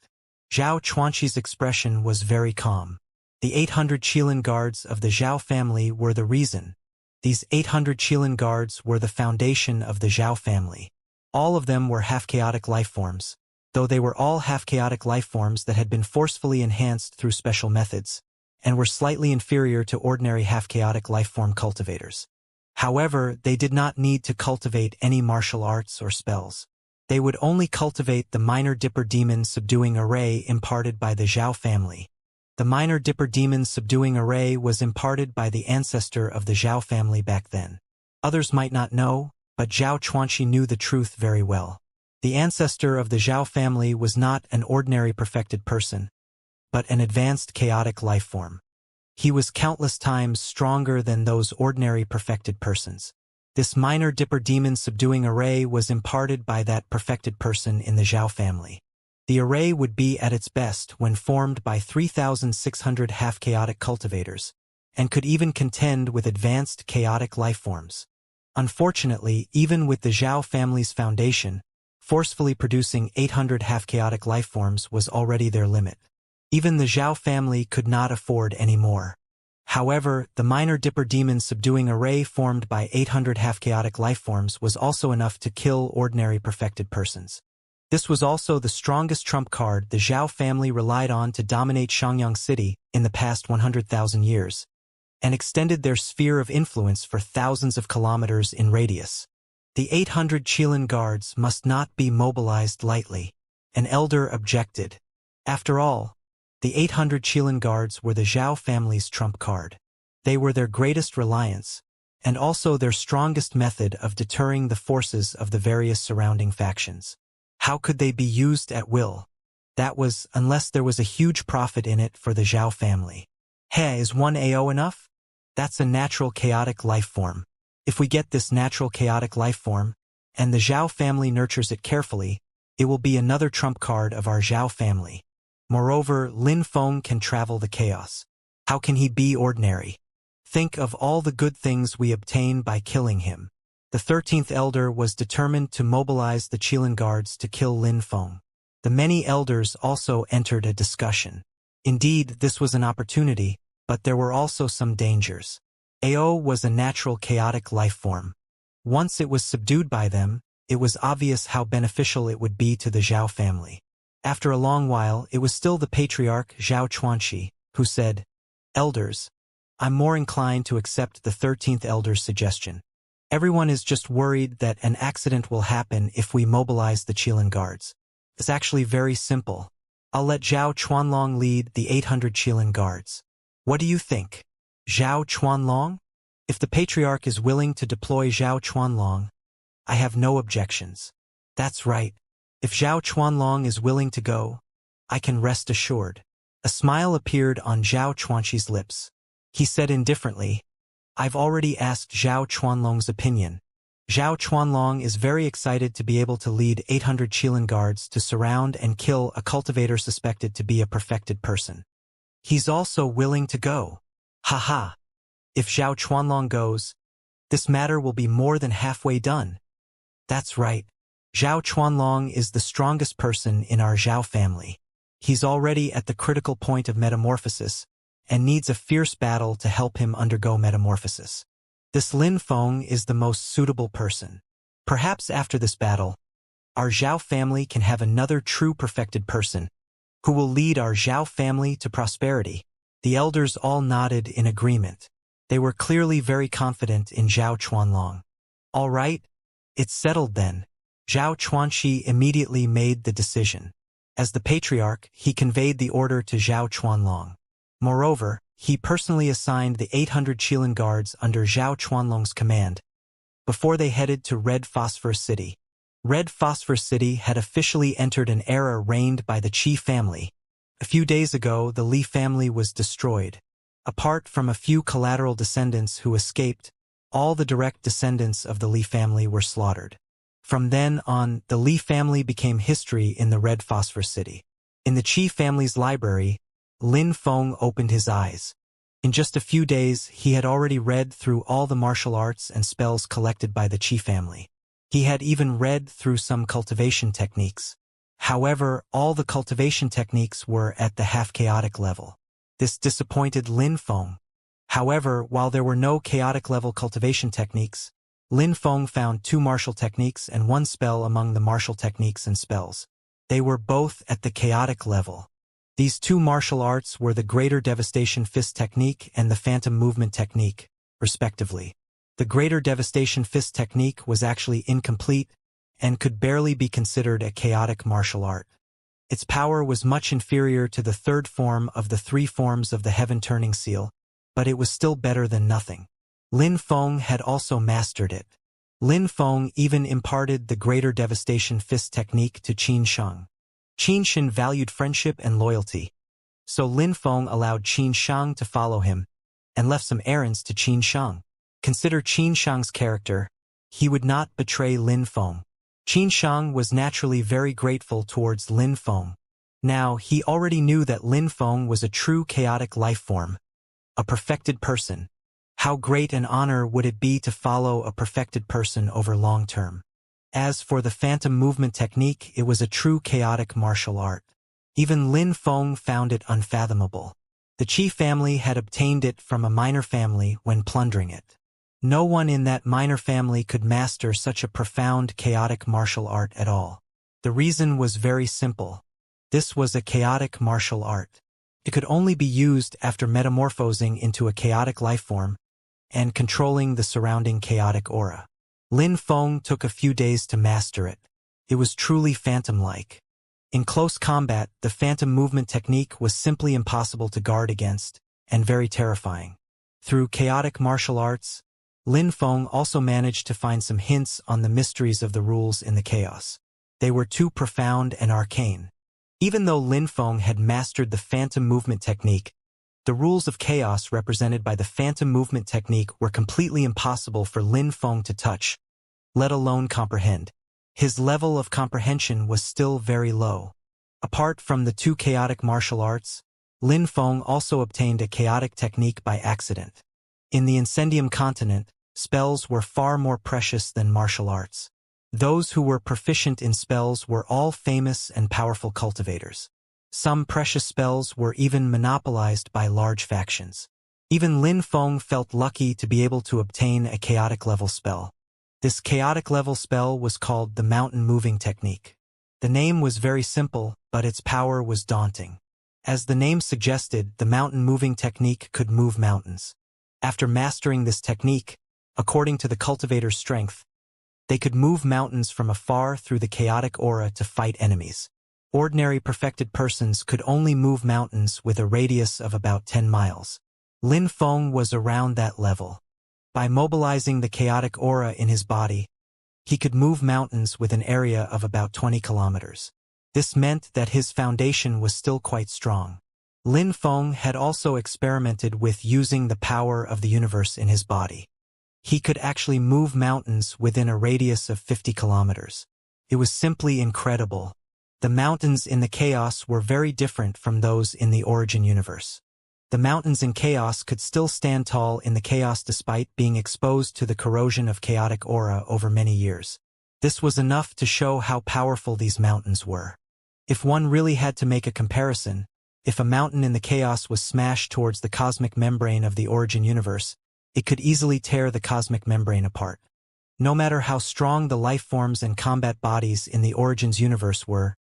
Zhao Chuanqi's expression was very calm. The 800 Qilin guards of the Zhao family were the reason. These 800 Qilin guards were the foundation of the Zhao family. All of them were half-chaotic life forms, though they were all half-chaotic life forms that had been forcefully enhanced through special methods, and were slightly inferior to ordinary half-chaotic life form cultivators. However, they did not need to cultivate any martial arts or spells. They would only cultivate the minor Dipper Demon subduing array imparted by the Zhao family. The minor Dipper Demon subduing array was imparted by the ancestor of the Zhao family back then. Others might not know, but Zhao Chuanqi knew the truth very well. The ancestor of the Zhao family was not an ordinary perfected person, but an advanced chaotic life form. He was countless times stronger than those ordinary perfected persons. This minor Dipper Demon subduing array was imparted by that perfected person in the Zhao family. The array would be at its best when formed by 3,600 half-chaotic cultivators, and could even contend with advanced chaotic life forms. Unfortunately, even with the Zhao family's foundation, forcefully producing 800 half-chaotic life forms was already their limit. Even the Zhao family could not afford any more. However, the minor Dipper Demon subduing array formed by 800 half-chaotic life forms was also enough to kill ordinary perfected persons. This was also the strongest trump card the Zhao family relied on to dominate Xiangyang City in the past 100,000 years, and extended their sphere of influence for thousands of kilometers in radius. The 800 Qilin guards must not be mobilized lightly. An elder objected. After all, the 800 Qilin guards were the Zhao family's trump card. They were their greatest reliance, and also their strongest method of deterring the forces of the various surrounding factions. How could they be used at will? That was, unless there was a huge profit in it for the Zhao family. Hey, is one AO enough? That's a natural chaotic life form. If we get this natural chaotic life form, and the Zhao family nurtures it carefully, it will be another trump card of our Zhao family. Moreover, Lin Feng can travel the chaos. How can he be ordinary? Think of all the good things we obtain by killing him. The 13th elder was determined to mobilize the Qilin guards to kill Lin Feng. The many elders also entered a discussion. Indeed, this was an opportunity, but there were also some dangers. Ao was a natural chaotic life form. Once it was subdued by them, it was obvious how beneficial it would be to the Zhao family. After a long while, it was still the patriarch Zhao Chuanqi who said, "Elders, I'm more inclined to accept the 13th elder's suggestion. Everyone is just worried that an accident will happen if we mobilize the Qilin guards. It's actually very simple. I'll let Zhao Chuanlong lead the 800 Qilin guards. What do you think? Zhao Chuanlong? If the patriarch is willing to deploy Zhao Chuanlong, I have no objections. That's right. If Zhao Chuanlong is willing to go, I can rest assured." A smile appeared on Zhao Chuanqi's lips. He said indifferently, "I've already asked Zhao Chuanlong's opinion. Zhao Chuanlong is very excited to be able to lead 800 Qilin guards to surround and kill a cultivator suspected to be a perfected person. He's also willing to go. Haha. If Zhao Chuanlong goes, this matter will be more than halfway done." That's right. Zhao Chuanlong is the strongest person in our Zhao family. He's already at the critical point of metamorphosis, and needs a fierce battle to help him undergo metamorphosis. This Lin Feng is the most suitable person. Perhaps after this battle, our Zhao family can have another true perfected person Who will lead our Zhao family to prosperity? The elders all nodded in agreement. They were clearly very confident in Zhao Chuanlong. All right, it's settled then. Zhao Chuanxi immediately made the decision. As the patriarch, he conveyed the order to Zhao Chuanlong. Moreover, he personally assigned the 800 Qilin guards under Zhao Chuanlong's command before they headed to Red Phosphorus City. Red Phosphorus City had officially entered an era reigned by the Qi family. A few days ago, the Li family was destroyed. Apart from a few collateral descendants who escaped, all the direct descendants of the Li family were slaughtered. From then on, the Li family became history in the Red Phosphorus City. In the Qi family's library, Lin Feng opened his eyes. In just a few days, he had already read through all the martial arts and spells collected by the Qi family. He had even read through some cultivation techniques. However, all the cultivation techniques were at the half-chaotic level. This disappointed Lin Feng. However, while there were no chaotic-level cultivation techniques, Lin Feng found 2 martial techniques and 1 spell among the martial techniques and spells. They were both at the chaotic level. These 2 martial arts were the Greater Devastation Fist Technique and the Phantom Movement Technique, respectively. The Greater Devastation Fist Technique was actually incomplete and could barely be considered a chaotic martial art. Its power was much inferior to the 3rd form of the 3 forms of the Heaven Turning Seal, but it was still better than nothing. Lin Feng had also mastered it. Lin Feng even imparted the Greater Devastation Fist Technique to Qin Shang. Qin Shan valued friendship and loyalty, so Lin Feng allowed Qin Shang to follow him and left some errands to Qin Shang. Consider Qin Shang's character. He would not betray Lin Feng. Qin Shang was naturally very grateful towards Lin Feng. Now, he already knew that Lin Feng was a true chaotic life form, a perfected person. How great an honor would it be to follow a perfected person over long term. As for the Phantom Movement Technique, it was a true chaotic martial art. Even Lin Feng found it unfathomable. The Qi family had obtained it from a minor family when plundering it. No one in that minor family could master such a profound chaotic martial art at all. The reason was very simple. This was a chaotic martial art. It could only be used after metamorphosing into a chaotic life form and controlling the surrounding chaotic aura. Lin Feng took a few days to master it. It was truly phantom-like. In close combat, the Phantom Movement Technique was simply impossible to guard against, and very terrifying. Through chaotic martial arts, Lin Feng also managed to find some hints on the mysteries of the rules in the chaos. They were too profound and arcane. Even though Lin Feng had mastered the Phantom Movement Technique, the rules of chaos represented by the Phantom Movement Technique were completely impossible for Lin Feng to touch, let alone comprehend. His level of comprehension was still very low. Apart from the 2 chaotic martial arts, Lin Feng also obtained a chaotic technique by accident. In the Incendium continent, spells were far more precious than martial arts. Those who were proficient in spells were all famous and powerful cultivators. Some precious spells were even monopolized by large factions. Even Lin Feng felt lucky to be able to obtain a chaotic level spell. This chaotic level spell was called the Mountain Moving Technique. The name was very simple, but its power was daunting. As the name suggested, the Mountain Moving Technique could move mountains. After mastering this technique, according to the cultivator's strength, they could move mountains from afar through the chaotic aura to fight enemies. Ordinary perfected persons could only move mountains with a radius of about 10 miles. Lin Feng was around that level. By mobilizing the chaotic aura in his body, he could move mountains with an area of about 20 kilometers. This meant that his foundation was still quite strong. Lin Feng had also experimented with using the power of the universe in his body. He could actually move mountains within a radius of 50 kilometers. It was simply incredible. The mountains in the chaos were very different from those in the origin universe. The mountains in chaos could still stand tall in the chaos despite being exposed to the corrosion of chaotic aura over many years. This was enough to show how powerful these mountains were. If one really had to make a comparison, if a mountain in the chaos was smashed towards the cosmic membrane of the origin universe, it could easily tear the cosmic membrane apart. No matter how strong the life forms and combat bodies in the origins universe were,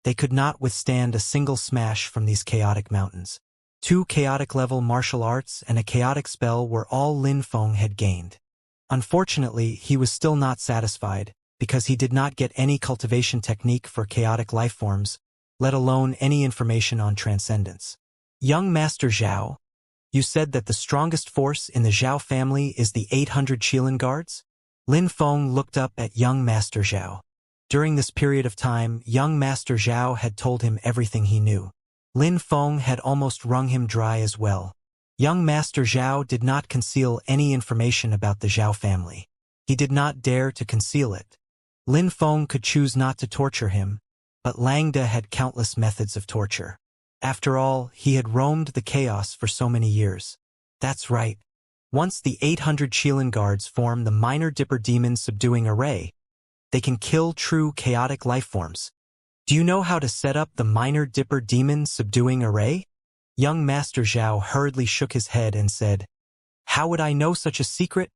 They could not withstand a single smash from these chaotic mountains. 2 chaotic-level martial arts and a chaotic spell were all Lin Feng had gained. Unfortunately, he was still not satisfied, because he did not get any cultivation technique for chaotic lifeforms, let alone any information on transcendence. Young Master Zhao, you said that the strongest force in the Zhao family is the 800 Qilin guards? Lin Feng looked up at young Master Zhao. During this period of time, young Master Zhao had told him everything he knew. Lin Feng had almost wrung him dry as well. Young Master Zhao did not conceal any information about the Zhao family. He did not dare to conceal it. Lin Feng could choose not to torture him, but Langda had countless methods of torture. After all, he had roamed the chaos for so many years. That's right. Once the 800 Qilin guards form the minor dipper demon subduing array, they can kill true chaotic lifeforms. Do you know how to set up the minor dipper demon subduing array? Young Master Zhao hurriedly shook his head and said, How would I know such a secret?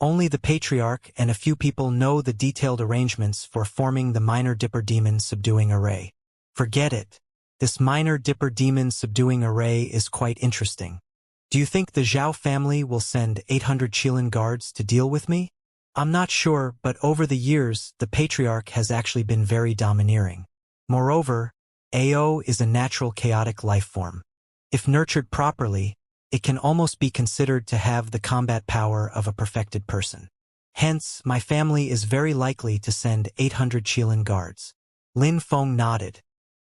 Only the Patriarch and a few people know the detailed arrangements for forming the minor dipper demon subduing array. Forget it. This minor dipper demon subduing array is quite interesting. Do you think the Zhao family will send 800 Qilin guards to deal with me? I'm not sure, but over the years, the Patriarch has actually been very domineering. Moreover, AO is a natural chaotic life form. If nurtured properly, it can almost be considered to have the combat power of a perfected person. Hence, my family is very likely to send 800 Qilin guards. Lin Feng nodded.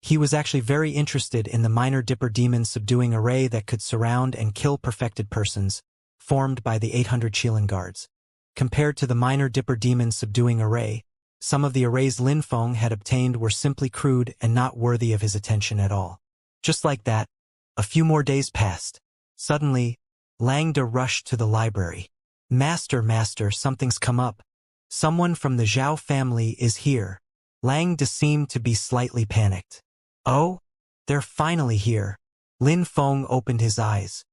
He was actually very interested in the minor dipper demon subduing array that could surround and kill perfected persons, formed by the 800 Qilin guards. Compared to the minor dipper demon subduing array, some of the arrays Lin Feng had obtained were simply crude and not worthy of his attention at all. Just like that, a few more days passed. Suddenly, Langda rushed to the library. Master, something's come up. Someone from the Zhao family is here. Langda seemed to be slightly panicked. Oh, they're finally here. Lin Feng opened his eyes.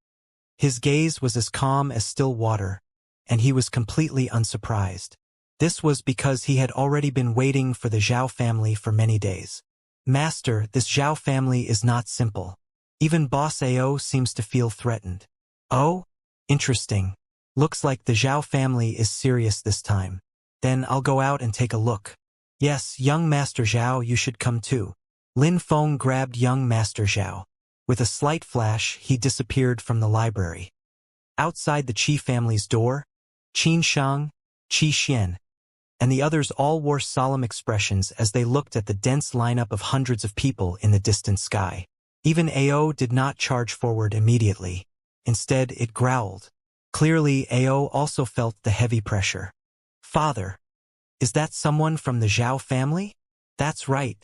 His gaze was as calm as still water, and he was completely unsurprised. This was because he had already been waiting for the Zhao family for many days. Master, this Zhao family is not simple. Even Boss AO seems to feel threatened. Oh? Interesting. Looks like the Zhao family is serious this time. Then I'll go out and take a look. Yes, young Master Zhao, you should come too. Lin Feng grabbed young Master Zhao. With a slight flash, he disappeared from the library. Outside the Qi family's door, Qin Shang, Qi Xian, and the others all wore solemn expressions as they looked at the dense lineup of hundreds of people in the distant sky. Even AO did not charge forward immediately. Instead, it growled. Clearly, AO also felt the heavy pressure. Father, is that someone from the Zhao family? That's right.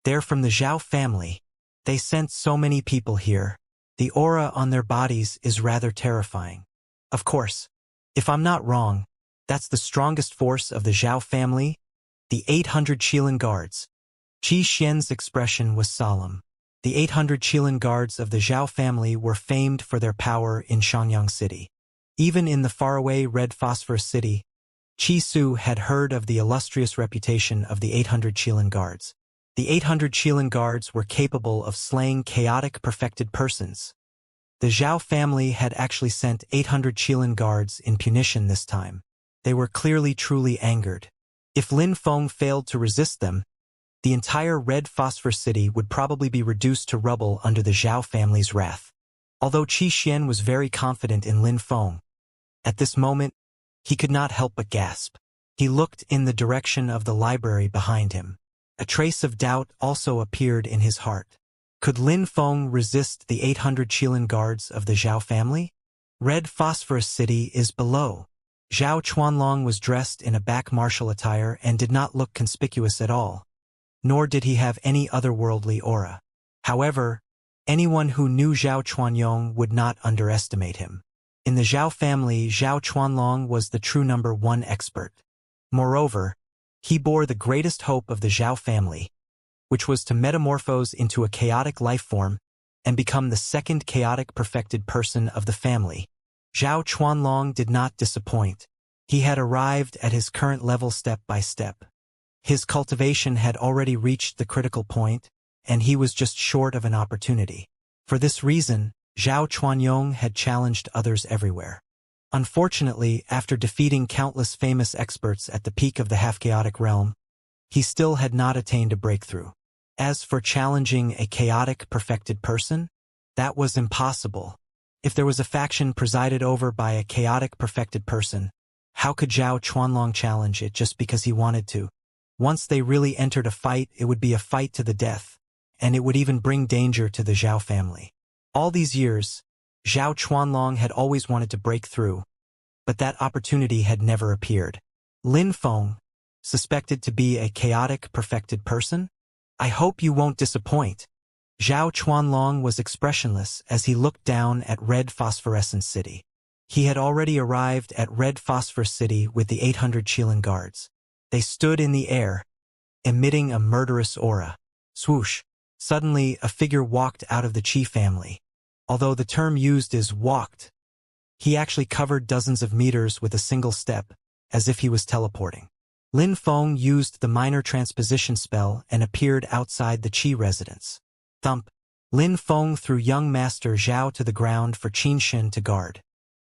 They're from the Zhao family. They sent so many people here. The aura on their bodies is rather terrifying. Of course, if I'm not wrong, that's the strongest force of the Zhao family, the 800 Qilin guards. Qi Xian's expression was solemn. The 800 Qilin guards of the Zhao family were famed for their power in Xianxia City. Even in the faraway Red Phosphorus City, Qi Su had heard of the illustrious reputation of the 800 Qilin guards. The 800 Qilin guards were capable of slaying chaotic perfected persons. The Zhao family had actually sent 800 Qilin guards in punition this time. They were clearly truly angered. If Lin Feng failed to resist them, the entire Red Phosphorus City would probably be reduced to rubble under the Zhao family's wrath. Although Qi Xian was very confident in Lin Feng, at this moment, he could not help but gasp. He looked in the direction of the library behind him. A trace of doubt also appeared in his heart. Could Lin Feng resist the 800 Qilin guards of the Zhao family? Red Phosphorus City is below. Zhao Chuanlong was dressed in a back martial attire and did not look conspicuous at all. Nor did he have any otherworldly aura. However, anyone who knew Zhao Chuanyong would not underestimate him. In the Zhao family, Zhao Chuanlong was the true number one expert. Moreover, he bore the greatest hope of the Zhao family, which was to metamorphose into a chaotic life form and become the second chaotic perfected person of the family. Zhao Chuanlong did not disappoint. He had arrived at his current level step by step. His cultivation had already reached the critical point, and he was just short of an opportunity. For this reason, Zhao Chuanyong had challenged others everywhere. Unfortunately, after defeating countless famous experts at the peak of the half-chaotic realm, he still had not attained a breakthrough. As for challenging a chaotic perfected person, that was impossible. If there was a faction presided over by a chaotic perfected person, how could Zhao Chuanlong challenge it just because he wanted to? Once they really entered a fight, it would be a fight to the death, and it would even bring danger to the Zhao family. All these years, Zhao Chuanlong had always wanted to break through, but that opportunity had never appeared. Lin Feng, suspected to be a chaotic perfected person? I hope you won't disappoint. Zhao Chuanlong was expressionless as he looked down at Red Phosphorescent City. He had already arrived at Red Phosphorus City with the 800 Qilin guards. They stood in the air, emitting a murderous aura. Swoosh! Suddenly, a figure walked out of the Qi family. Although the term used is walked, he actually covered dozens of meters with a single step, as if he was teleporting. Lin Feng used the minor transposition spell and appeared outside the Qi residence. Thump! Lin Feng threw young Master Zhao to the ground for Qianxia to guard.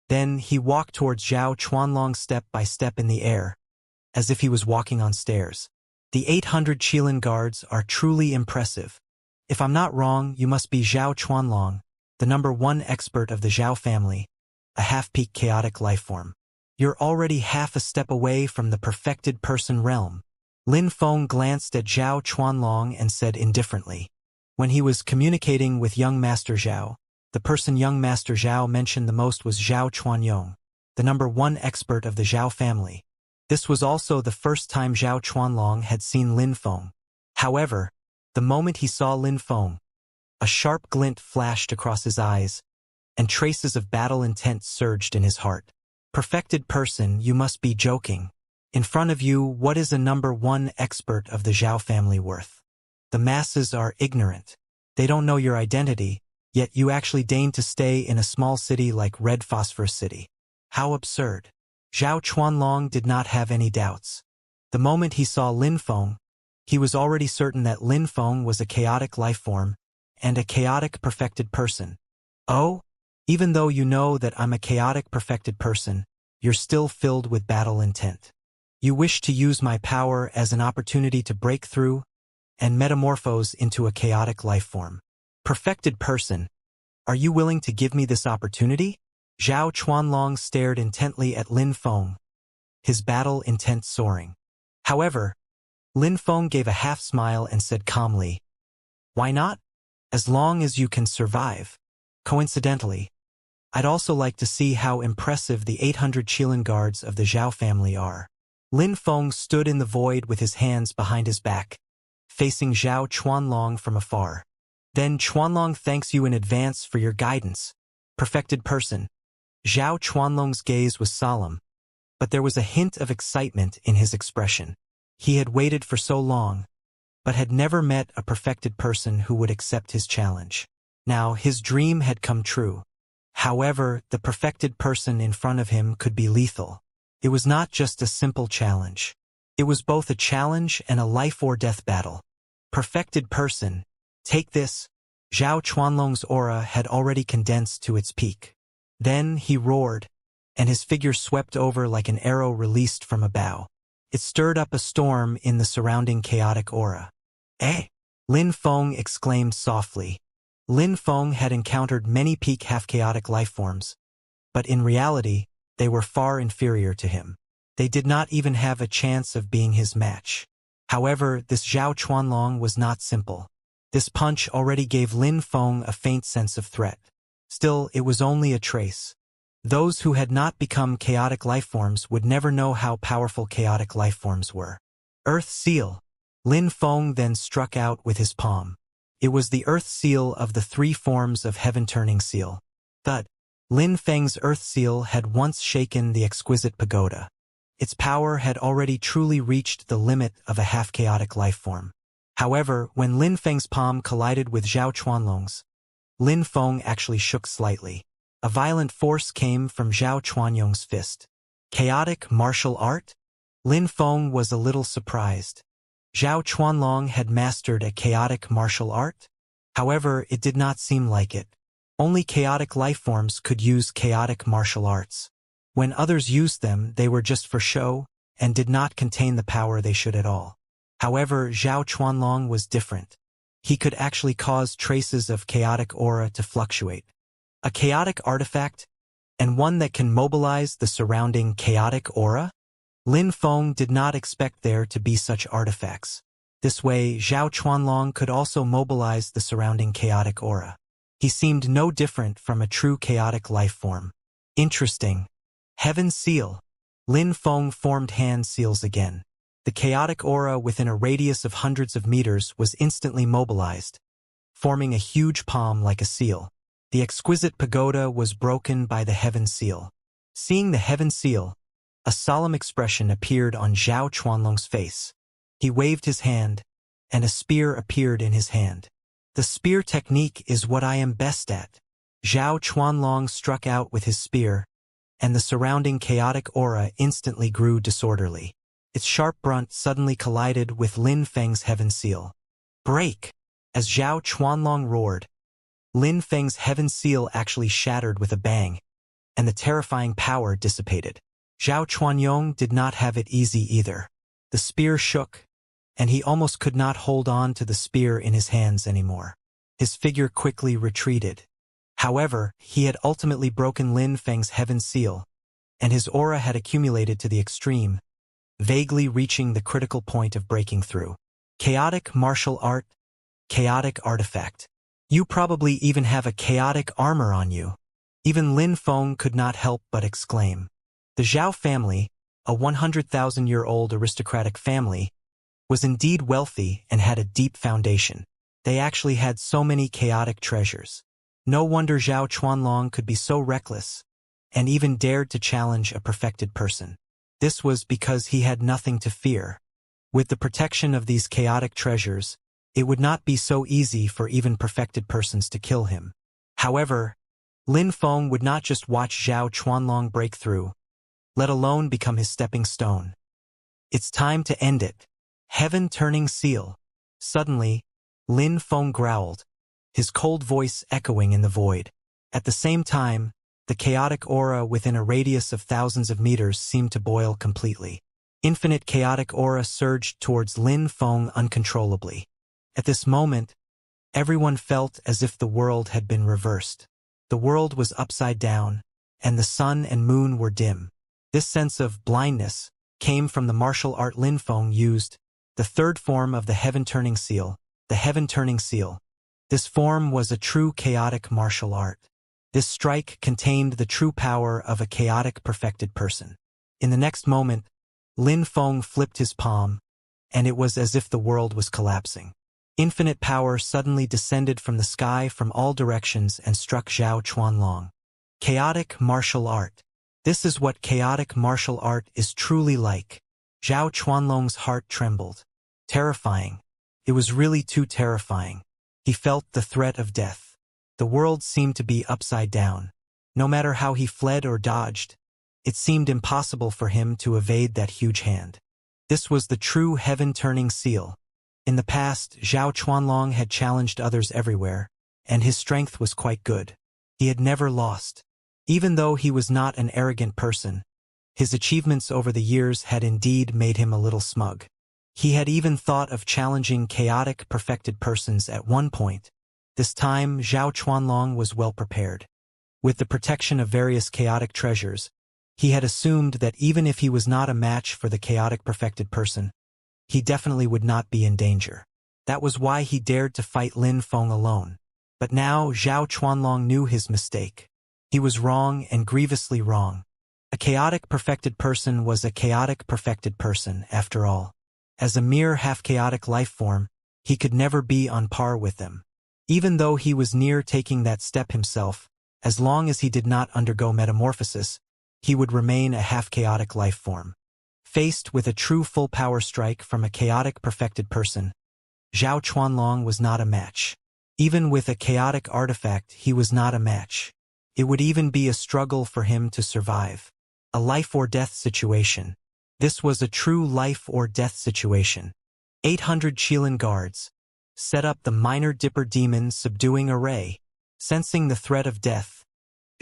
Then he walked towards Zhao Chuanlong step by step in the air, as if he was walking on stairs. The 800 Qilin guards are truly impressive. If I'm not wrong, you must be Zhao Chuanlong, the #1 expert of the Zhao family, a half-peak chaotic lifeform. You're already half a step away from the perfected person realm. Lin Feng glanced at Zhao Chuanlong and said indifferently. When he was communicating with young Master Zhao, the person young Master Zhao mentioned the most was Zhao Chuanyong, the #1 expert of the Zhao family. This was also the first time Zhao Chuanlong had seen Lin Feng. However, the moment he saw Lin Feng, a sharp glint flashed across his eyes, and traces of battle intent surged in his heart. Perfected person, you must be joking. In front of you, what is a #1 expert of the Zhao family worth? The masses are ignorant. They don't know your identity, yet you actually deign to stay in a small city like Red Phosphorus City. How absurd. Zhao Chuanlong did not have any doubts. The moment he saw Lin Feng, he was already certain that Lin Feng was a chaotic lifeform and a chaotic perfected person. Oh? Even though you know that I'm a chaotic perfected person, you're still filled with battle intent. You wish to use my power as an opportunity to break through and metamorphose into a chaotic lifeform. Perfected person, are you willing to give me this opportunity? Zhao Chuanlong stared intently at Lin Feng, his battle intent soaring. However, Lin Feng gave a half-smile and said calmly, "Why not? As long as you can survive." Coincidentally, I'd also like to see how impressive the 800 Qilin guards of the Zhao family are. Lin Feng stood in the void with his hands behind his back, facing Zhao Chuanlong from afar. Then Chuanlong thanks you in advance for your guidance. Perfected person. Zhao Chuanlong's gaze was solemn, but there was a hint of excitement in his expression. He had waited for so long, but had never met a perfected person who would accept his challenge. Now his dream had come true. However, the perfected person in front of him could be lethal. It was not just a simple challenge. It was both a challenge and a life-or-death battle. Perfected person, take this. Zhao Chuanlong's aura had already condensed to its peak. Then he roared, and his figure swept over like an arrow released from a bow. It stirred up a storm in the surrounding chaotic aura. "Eh?" Lin Feng exclaimed softly. Lin Feng had encountered many peak half-chaotic lifeforms, but in reality, they were far inferior to him. They did not even have a chance of being his match. However, this Zhao Chuanlong was not simple. This punch already gave Lin Feng a faint sense of threat. Still, it was only a trace. Those who had not become chaotic lifeforms would never know how powerful chaotic lifeforms were. Earth Seal. Lin Feng then struck out with his palm. It was the Earth Seal of the 3 forms of Heaven-Turning Seal. Thud. Lin Feng's Earth Seal had once shaken the exquisite pagoda. Its power had already truly reached the limit of a half-chaotic lifeform. However, when Lin Feng's palm collided with Zhao Chuanlong's, Lin Feng actually shook slightly. A violent force came from Zhao Chuanyong's fist. Chaotic martial art? Lin Feng was a little surprised. Zhao Chuanlong had mastered a chaotic martial art? However, it did not seem like it. Only chaotic lifeforms could use chaotic martial arts. When others used them, they were just for show, and did not contain the power they should at all. However, Zhao Chuanlong was different. He could actually cause traces of chaotic aura to fluctuate. A chaotic artifact, and one that can mobilize the surrounding chaotic aura? Lin Feng did not expect there to be such artifacts. This way, Zhao Chuanlong could also mobilize the surrounding chaotic aura. He seemed no different from a true chaotic life form. Interesting. Heaven Seal. Lin Feng formed hand seals again. The chaotic aura within a radius of hundreds of meters was instantly mobilized, forming a huge palm like a seal. The exquisite pagoda was broken by the Heaven Seal. Seeing the Heaven Seal, a solemn expression appeared on Zhao Chuanlong's face. He waved his hand, and a spear appeared in his hand. The spear technique is what I am best at. Zhao Chuanlong struck out with his spear, and the surrounding chaotic aura instantly grew disorderly. Its sharp brunt suddenly collided with Lin Feng's Heaven Seal. Break! As Zhao Chuanlong roared, Lin Feng's Heaven Seal actually shattered with a bang, and the terrifying power dissipated. Zhao Chuanyong did not have it easy either. The spear shook, and he almost could not hold on to the spear in his hands anymore. His figure quickly retreated. However, he had ultimately broken Lin Feng's Heaven Seal, and his aura had accumulated to the extreme, vaguely reaching the critical point of breaking through. Chaotic martial art, chaotic artifact. You probably even have a chaotic armor on you. Even Lin Feng could not help but exclaim. The Zhao family, a 100,000-year-old aristocratic family, was indeed wealthy and had a deep foundation. They actually had so many chaotic treasures. No wonder Zhao Chuanlong could be so reckless, and even dared to challenge a perfected person. This was because he had nothing to fear. With the protection of these chaotic treasures, it would not be so easy for even perfected persons to kill him. However, Lin Feng would not just watch Zhao Chuanlong break through, let alone become his stepping stone. It's time to end it. Heaven-turning seal. Suddenly, Lin Feng growled, his cold voice echoing in the void. At the same time, the chaotic aura within a radius of thousands of meters seemed to boil completely. Infinite chaotic aura surged towards Lin Feng uncontrollably. At this moment, everyone felt as if the world had been reversed. The world was upside down, and the sun and moon were dim. This sense of blindness came from the martial art Lin Feng used, the third form of the heaven-turning seal, the heaven-turning seal. This form was a true chaotic martial art. This strike contained the true power of a chaotic perfected person. In the next moment, Lin Feng flipped his palm, and it was as if the world was collapsing. Infinite power suddenly descended from the sky from all directions and struck Zhao Chuanlong. Chaotic martial art. This is what chaotic martial art is truly like. Zhao Chuanlong's heart trembled. Terrifying. It was really too terrifying. He felt the threat of death. The world seemed to be upside down. No matter how he fled or dodged, it seemed impossible for him to evade that huge hand. This was the true heaven-turning seal. In the past, Zhao Chuanlong had challenged others everywhere, and his strength was quite good. He had never lost. Even though he was not an arrogant person, his achievements over the years had indeed made him a little smug. He had even thought of challenging chaotic perfected persons at one point. This time, Zhao Chuanlong was well prepared. With the protection of various chaotic treasures, he had assumed that even if he was not a match for the chaotic perfected person, he definitely would not be in danger. That was why he dared to fight Lin Feng alone. But now Zhao Chuanlong knew his mistake. He was wrong and grievously wrong. A chaotic perfected person was a chaotic perfected person, after all. As a mere half-chaotic life form, he could never be on par with them. Even though he was near taking that step himself, as long as he did not undergo metamorphosis, he would remain a half-chaotic life form. Faced with a true full-power strike from a chaotic perfected person, Zhao Chuanlong was not a match. Even with a chaotic artifact, he was not a match. It would even be a struggle for him to survive. A life-or-death situation. This was a true life-or-death situation. 800 Qilin guards. Set up the minor dipper demon subduing array. Sensing the threat of death,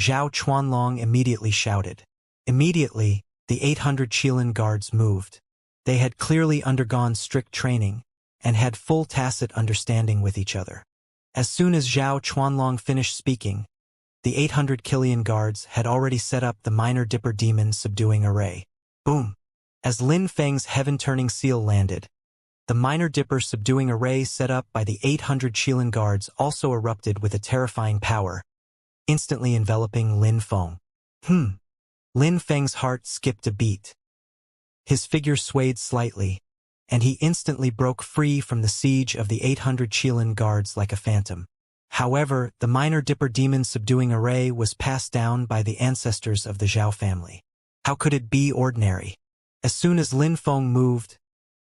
Zhao Chuanlong immediately shouted. Immediately, the 800 Qilin guards moved. They had clearly undergone strict training and had full tacit understanding with each other. As soon as Zhao Chuanlong finished speaking, the 800 Qilin guards had already set up the minor dipper demon subduing array. Boom! As Lin Feng's heaven-turning seal landed, the minor dipper subduing array set up by the 800 Qilin guards also erupted with a terrifying power, instantly enveloping Lin Feng. Lin Feng's heart skipped a beat. His figure swayed slightly, and he instantly broke free from the siege of the 800 Qilin guards like a phantom. However, the minor dipper demon subduing array was passed down by the ancestors of the Zhao family. How could it be ordinary? As soon as Lin Feng moved,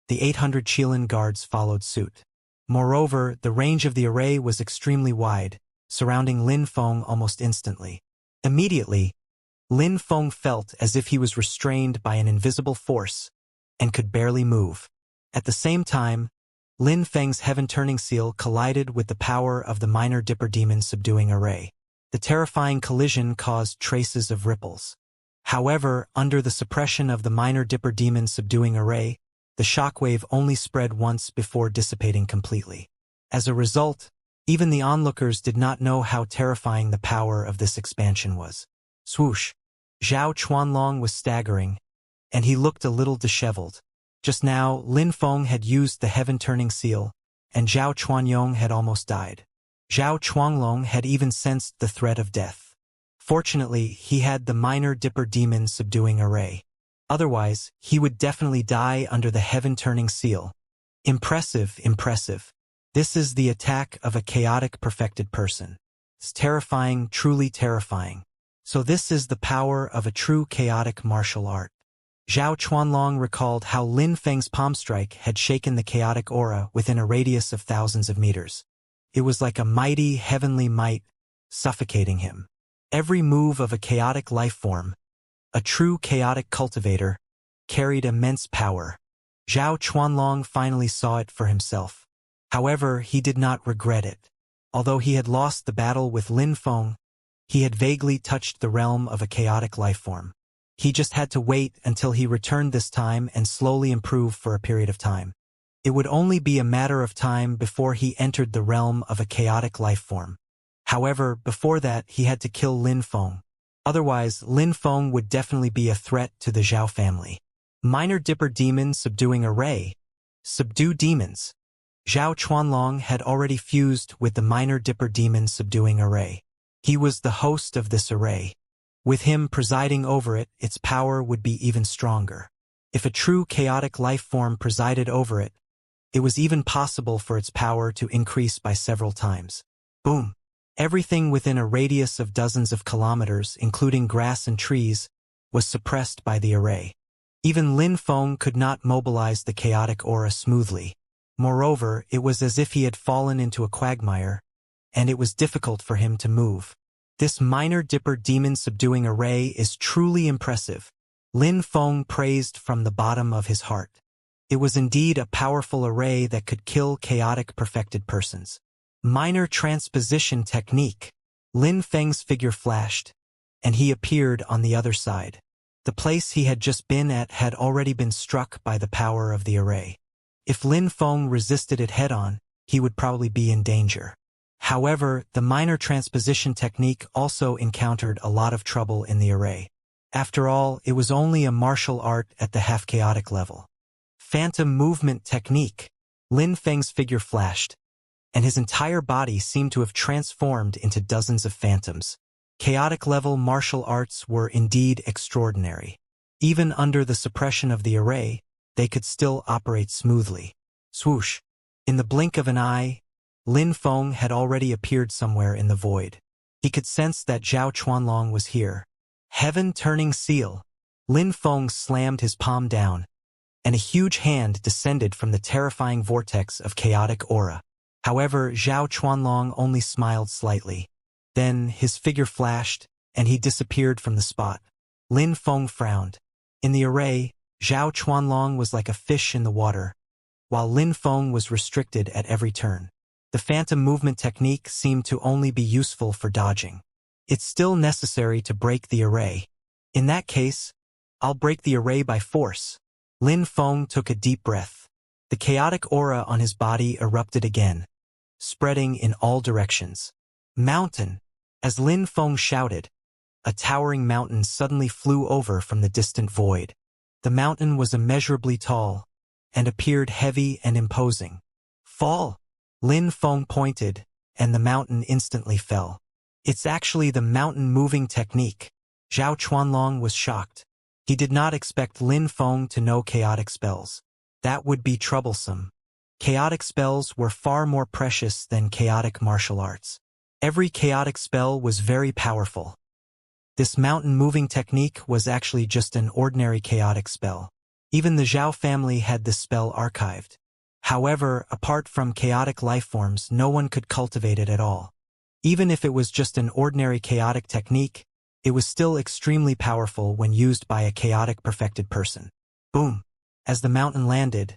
the 800 Qilin guards followed suit. Moreover, the range of the array was extremely wide, surrounding Lin Feng almost instantly. Immediately, Lin Feng felt as if he was restrained by an invisible force and could barely move. At the same time, Lin Feng's heaven-turning seal collided with the power of the minor dipper demon subduing array. The terrifying collision caused traces of ripples. However, under the suppression of the minor dipper demon subduing array, the shockwave only spread once before dissipating completely. As a result, even the onlookers did not know how terrifying the power of this expansion was. Swoosh! Zhao Chuanlong was staggering, and he looked a little disheveled. Just now, Lin Feng had used the heaven-turning seal, and Zhao Chuanyong had almost died. Zhao Chuanglong had even sensed the threat of death. Fortunately, he had the minor dipper demon subduing array. Otherwise, he would definitely die under the heaven-turning seal. Impressive, impressive. This is the attack of a chaotic perfected person. It's terrifying, truly terrifying. So this is the power of a true chaotic martial art. Zhao Chuanlong recalled how Lin Feng's palm strike had shaken the chaotic aura within a radius of thousands of meters. It was like a mighty heavenly might, suffocating him. Every move of a chaotic life form, a true chaotic cultivator, carried immense power. Zhao Chuanlong finally saw it for himself. However, he did not regret it. Although he had lost the battle with Lin Feng, he had vaguely touched the realm of a chaotic life form. He just had to wait until he returned this time and slowly improve for a period of time. It would only be a matter of time before he entered the realm of a chaotic life form. However, before that he had to kill Lin Feng. Otherwise, Lin Feng would definitely be a threat to the Zhao family. Minor dipper demon subduing array. Subdue demons. Zhao Chuanlong had already fused with the minor dipper demon subduing array. He was the host of this array. With him presiding over it, its power would be even stronger. If a true chaotic life form presided over it, it was even possible for its power to increase by several times. Boom! Everything within a radius of dozens of kilometers, including grass and trees, was suppressed by the array. Even Lin Feng could not mobilize the chaotic aura smoothly. Moreover, it was as if he had fallen into a quagmire, and it was difficult for him to move. This minor dipper demon subduing array is truly impressive. Lin Feng praised from the bottom of his heart. It was indeed a powerful array that could kill chaotic perfected persons. Minor transposition technique. Lin Feng's figure flashed, and he appeared on the other side. The place he had just been at had already been struck by the power of the array. If Lin Feng resisted it head-on, he would probably be in danger. However, the minor transposition technique also encountered a lot of trouble in the array. After all, it was only a martial art at the half-chaotic level. Phantom movement technique. Lin Feng's figure flashed, and his entire body seemed to have transformed into dozens of phantoms. Chaotic-level martial arts were indeed extraordinary. Even under the suppression of the array, they could still operate smoothly. Swoosh! In the blink of an eye, Lin Feng had already appeared somewhere in the void. He could sense that Zhao Chuanlong was here. Heaven-turning seal. Lin Feng slammed his palm down, and a huge hand descended from the terrifying vortex of chaotic aura. However, Zhao Chuanlong only smiled slightly. Then his figure flashed, and he disappeared from the spot. Lin Feng frowned. In the array, Zhao Chuanlong was like a fish in the water, while Lin Feng was restricted at every turn. The phantom movement technique seemed to only be useful for dodging. It's still necessary to break the array. In that case, I'll break the array by force. Lin Feng took a deep breath. The chaotic aura on his body erupted again, spreading in all directions. Mountain! As Lin Feng shouted, a towering mountain suddenly flew over from the distant void. The mountain was immeasurably tall, and appeared heavy and imposing. Fall! Lin Feng pointed, and the mountain instantly fell. It's actually the mountain-moving technique. Zhao Chuanlong was shocked. He did not expect Lin Feng to know chaotic spells. That would be troublesome. Chaotic spells were far more precious than chaotic martial arts. Every chaotic spell was very powerful. This mountain-moving technique was actually just an ordinary chaotic spell. Even the Zhao family had this spell archived. However, apart from chaotic lifeforms, no one could cultivate it at all. Even if it was just an ordinary chaotic technique, it was still extremely powerful when used by a chaotic perfected person. Boom! As the mountain landed,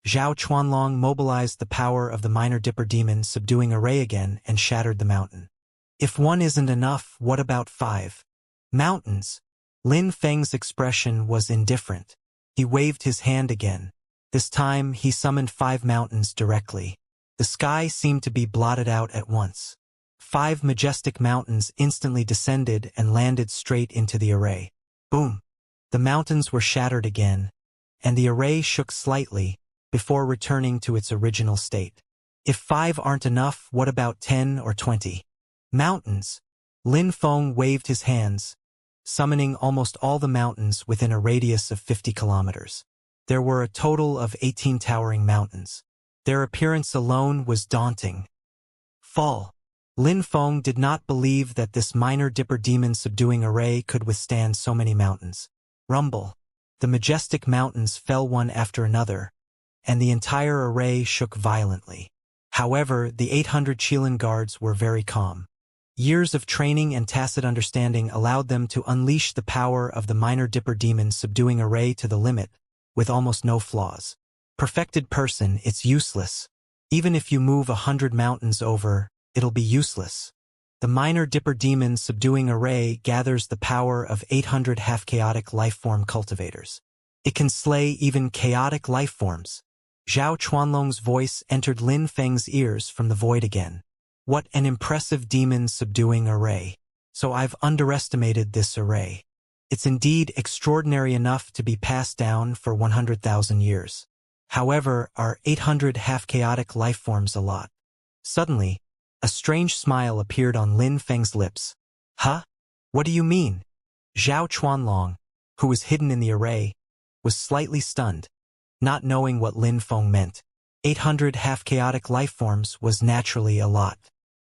Zhao Chuanlong mobilized the power of the minor dipper demon subduing array again and shattered the mountain. If one isn't enough, what about 5 mountains? Lin Feng's expression was indifferent. He waved his hand again. This time, he summoned 5 mountains directly. The sky seemed to be blotted out at once. 5 majestic mountains instantly descended and landed straight into the array. Boom! The mountains were shattered again, and the array shook slightly before returning to its original state. If 5 aren't enough, what about 10 or 20 mountains? Lin Feng waved his hands, summoning almost all the mountains within a radius of 50 kilometers. There were a total of 18 towering mountains. Their appearance alone was daunting. Fall! Lin Feng did not believe that this minor dipper demon subduing array could withstand so many mountains. Rumble! The majestic mountains fell one after another, and the entire array shook violently. However, the 800 Qilin guards were very calm. Years of training and tacit understanding allowed them to unleash the power of the minor dipper demon subduing array to the limit, with almost no flaws. Perfected person, it's useless. Even if you move 100 mountains over, it'll be useless. The minor dipper demon subduing array gathers the power of 800 half-chaotic lifeform cultivators. It can slay even chaotic lifeforms. Zhao Chuanlong's voice entered Lin Feng's ears from the void again. What an impressive demon subduing array. So I've underestimated this array. It's indeed extraordinary enough to be passed down for 100,000 years. However, are 800 half-chaotic lifeforms a lot? Suddenly, a strange smile appeared on Lin Feng's lips. Huh? What do you mean? Zhao Chuanlong, who was hidden in the array, was slightly stunned, not knowing what Lin Feng meant. 800 half-chaotic lifeforms was naturally a lot.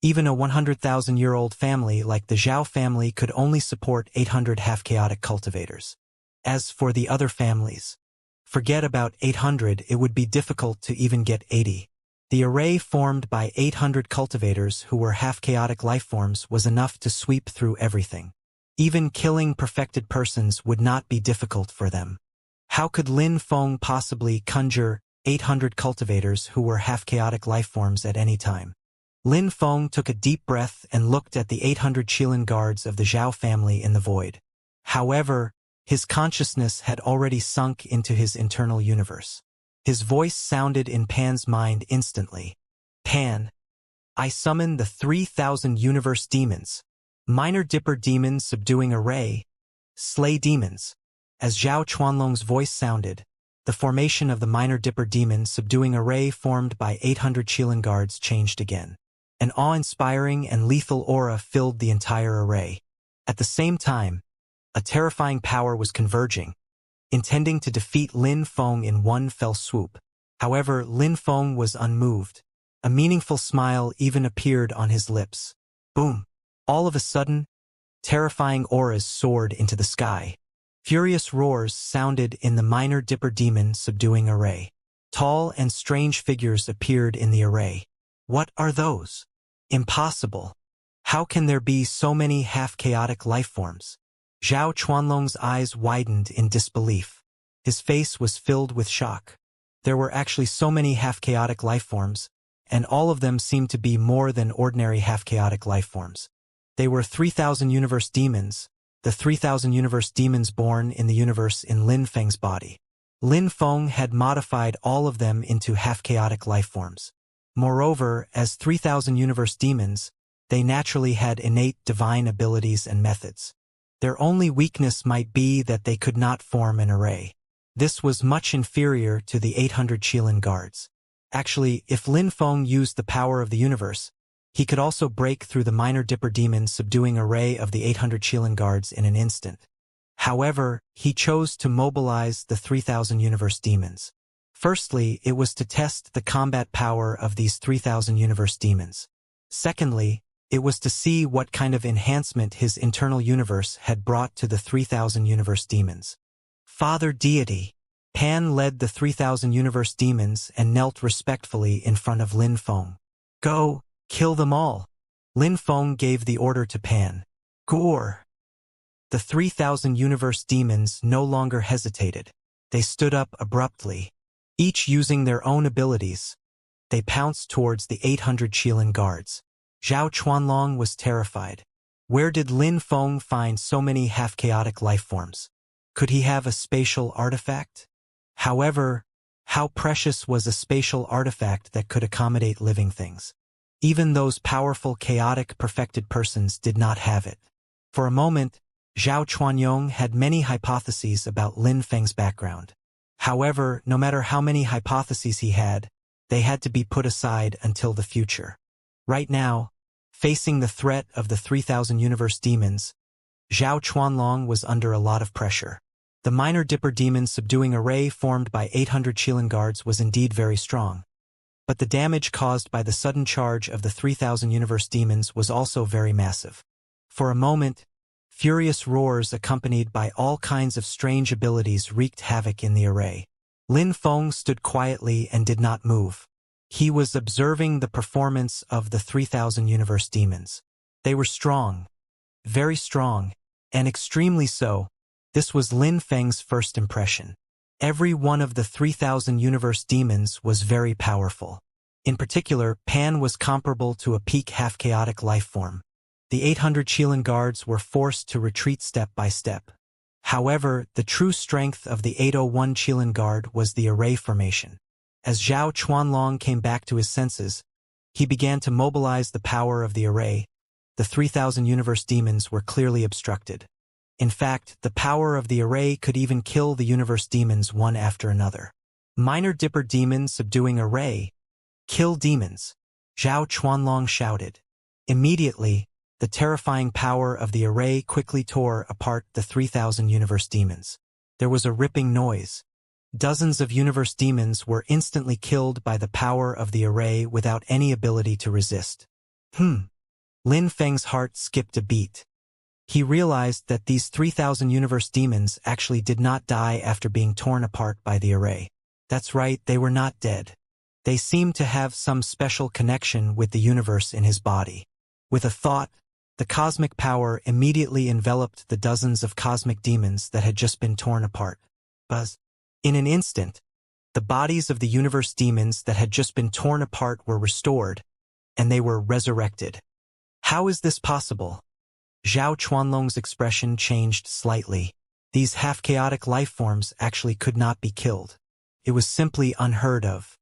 Even a 100,000-year-old family like the Zhao family could only support 800 half-chaotic cultivators. As for the other families, forget about 800, it would be difficult to even get 80. The array formed by 800 cultivators who were half-chaotic lifeforms was enough to sweep through everything. Even killing perfected persons would not be difficult for them. How could Lin Feng possibly conjure 800 cultivators who were half-chaotic lifeforms at any time? Lin Feng took a deep breath and looked at the 800 Qilin guards of the Zhao family in the void. However, his consciousness had already sunk into his internal universe. His voice sounded in Pan's mind instantly. Pan, I summon the 3,000 universe demons. Minor dipper demon subduing array. Slay demons. As Zhao Chuanlong's voice sounded, the formation of the minor dipper demon subduing array formed by 800 Qilin guards changed again. An awe-inspiring and lethal aura filled the entire array. At the same time, a terrifying power was converging, intending to defeat Lin Feng in one fell swoop. However, Lin Feng was unmoved. A meaningful smile even appeared on his lips. Boom! All of a sudden, terrifying auras soared into the sky. Furious roars sounded in the minor dipper demon subduing array. Tall and strange figures appeared in the array. What are those? Impossible. How can there be so many half-chaotic lifeforms? Zhao Chuanlong's eyes widened in disbelief. His face was filled with shock. There were actually so many half-chaotic lifeforms, and all of them seemed to be more than ordinary half-chaotic lifeforms. They were 3,000 universe demons, the 3,000 universe demons born in the universe in Lin Feng's body. Lin Feng had modified all of them into half-chaotic lifeforms. Moreover, as 3,000 universe demons, they naturally had innate divine abilities and methods. Their only weakness might be that they could not form an array. This was much inferior to the 800 Qilin guards. Actually, if Lin Feng used the power of the universe, he could also break through the minor dipper demon subduing array of the 800 Qilin guards in an instant. However, he chose to mobilize the 3,000 universe demons. Firstly, it was to test the combat power of these 3,000 universe demons. Secondly, it was to see what kind of enhancement his internal universe had brought to the 3,000 universe demons. Father Deity. Pan led the 3,000 universe demons and knelt respectfully in front of Lin Feng. Go, kill them all. Lin Feng gave the order to Pan. Gore. The 3,000 universe demons no longer hesitated. They stood up abruptly. Each using their own abilities, they pounced towards the 800 Qilin guards. Zhao Chuanlong was terrified. Where did Lin Feng find so many half-chaotic lifeforms? Could he have a spatial artifact? However, how precious was a spatial artifact that could accommodate living things? Even those powerful, chaotic, perfected persons did not have it. For a moment, Zhao Chuanyong had many hypotheses about Lin Feng's background. However, no matter how many hypotheses he had, they had to be put aside until the future. Right now, facing the threat of the 3,000 universe demons, Zhao Chuanlong was under a lot of pressure. The minor dipper demon subduing array formed by 800 Qilin guards was indeed very strong. But the damage caused by the sudden charge of the 3,000 universe demons was also very massive. For a moment, furious roars accompanied by all kinds of strange abilities wreaked havoc in the array. Lin Feng stood quietly and did not move. He was observing the performance of the 3,000 universe demons. They were strong, very strong, and extremely so. This was Lin Feng's first impression. Every one of the 3,000 universe demons was very powerful. In particular, Pan was comparable to a peak half-chaotic lifeform. The 800 Qilin guards were forced to retreat step by step. However, the true strength of the 801 Qilin guard was the array formation. As Zhao Chuanlong came back to his senses, he began to mobilize the power of the array. The 3,000 universe demons were clearly obstructed. In fact, the power of the array could even kill the universe demons one after another. Minor dipper demon subduing array. Kill demons. Zhao Chuanlong shouted. Immediately, the terrifying power of the array quickly tore apart the 3,000 universe demons. There was a ripping noise. Dozens of universe demons were instantly killed by the power of the array without any ability to resist. Lin Feng's heart skipped a beat. He realized that these 3,000 universe demons actually did not die after being torn apart by the array. That's right, they were not dead. They seemed to have some special connection with the universe in his body. With a thought, the cosmic power immediately enveloped the dozens of cosmic demons that had just been torn apart. Buzz. In an instant, the bodies of the universe demons that had just been torn apart were restored, and they were resurrected. How is this possible? Zhao Chuanlong's expression changed slightly. These half-chaotic lifeforms actually could not be killed. It was simply unheard of.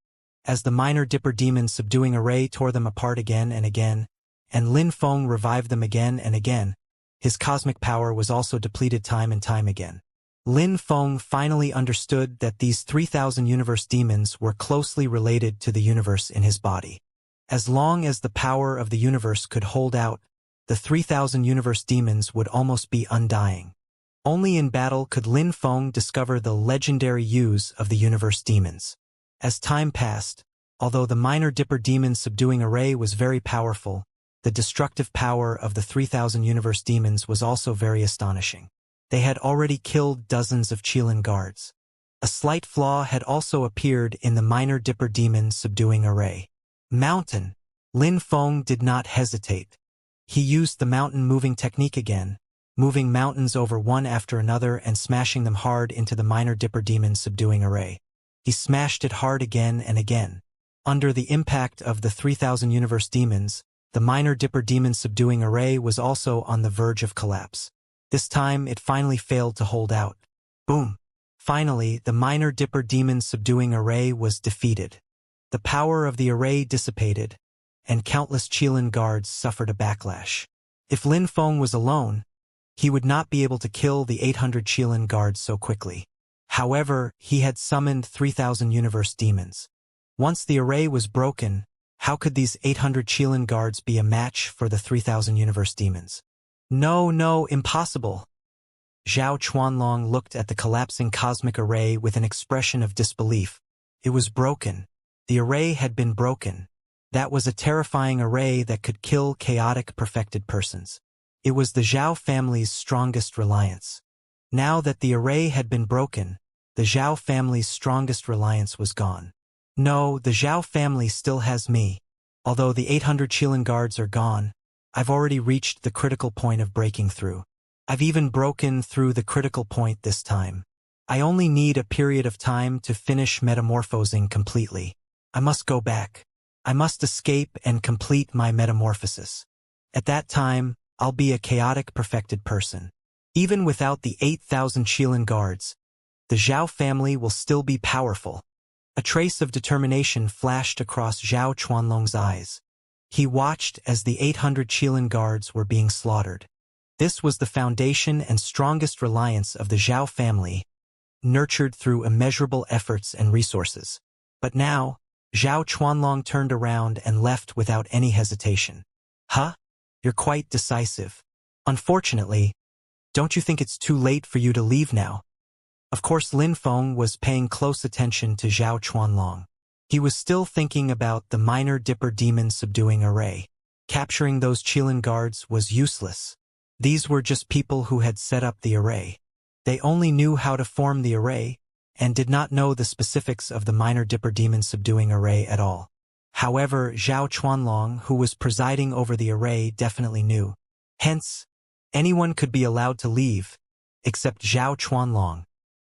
As the minor dipper demon subduing array tore them apart again and again, and Lin Feng revived them again and again, his cosmic power was also depleted time and time again. Lin Feng finally understood that these 3,000 universe demons were closely related to the universe in his body. As long as the power of the universe could hold out, the 3,000 universe demons would almost be undying. Only in battle could Lin Feng discover the legendary use of the universe demons. As time passed, although the minor dipper demon subduing array was very powerful, the destructive power of the 3,000 universe demons was also very astonishing. They had already killed dozens of Qilin guards. A slight flaw had also appeared in the minor dipper demon subduing array. Mountain. Lin Feng did not hesitate. He used the mountain moving technique again, moving mountains over one after another and smashing them hard into the minor dipper demon subduing array. He smashed it hard again and again. Under the impact of the 3,000 universe demons, the minor Dipper demon subduing array was also on the verge of collapse. This time, it finally failed to hold out. Boom! Finally, the minor Dipper demon subduing array was defeated. The power of the array dissipated, and countless Qilin guards suffered a backlash. If Lin Feng was alone, he would not be able to kill the 800 Qilin guards so quickly. However, he had summoned 3,000 universe demons. Once the array was broken, how could these 800 Qilin guards be a match for the 3,000 universe demons? No, impossible. Zhao Chuanlong looked at the collapsing cosmic array with an expression of disbelief. It was broken. The array had been broken. That was a terrifying array that could kill chaotic perfected persons. It was the Zhao family's strongest reliance. Now that the array had been broken, the Zhao family's strongest reliance was gone. No, the Zhao family still has me. Although the 800 Qilin guards are gone, I've already reached the critical point of breaking through. I've even broken through the critical point this time. I only need a period of time to finish metamorphosing completely. I must go back. I must escape and complete my metamorphosis. At that time, I'll be a chaotic perfected person. Even without the 8,000 Qilin guards, the Zhao family will still be powerful. A trace of determination flashed across Zhao Chuanlong's eyes. He watched as the 800 Qilin guards were being slaughtered. This was the foundation and strongest reliance of the Zhao family, nurtured through immeasurable efforts and resources. But now, Zhao Chuanlong turned around and left without any hesitation. Huh? You're quite decisive. Unfortunately, don't you think it's too late for you to leave now? Of course, Lin Feng was paying close attention to Zhao Chuanlong. He was still thinking about the minor Dipper demon subduing array. Capturing those Qilin guards was useless. These were just people who had set up the array. They only knew how to form the array, and did not know the specifics of the minor Dipper demon subduing array at all. However, Zhao Chuanlong, who was presiding over the array, definitely knew. Hence, anyone could be allowed to leave, except Zhao Chuanlong.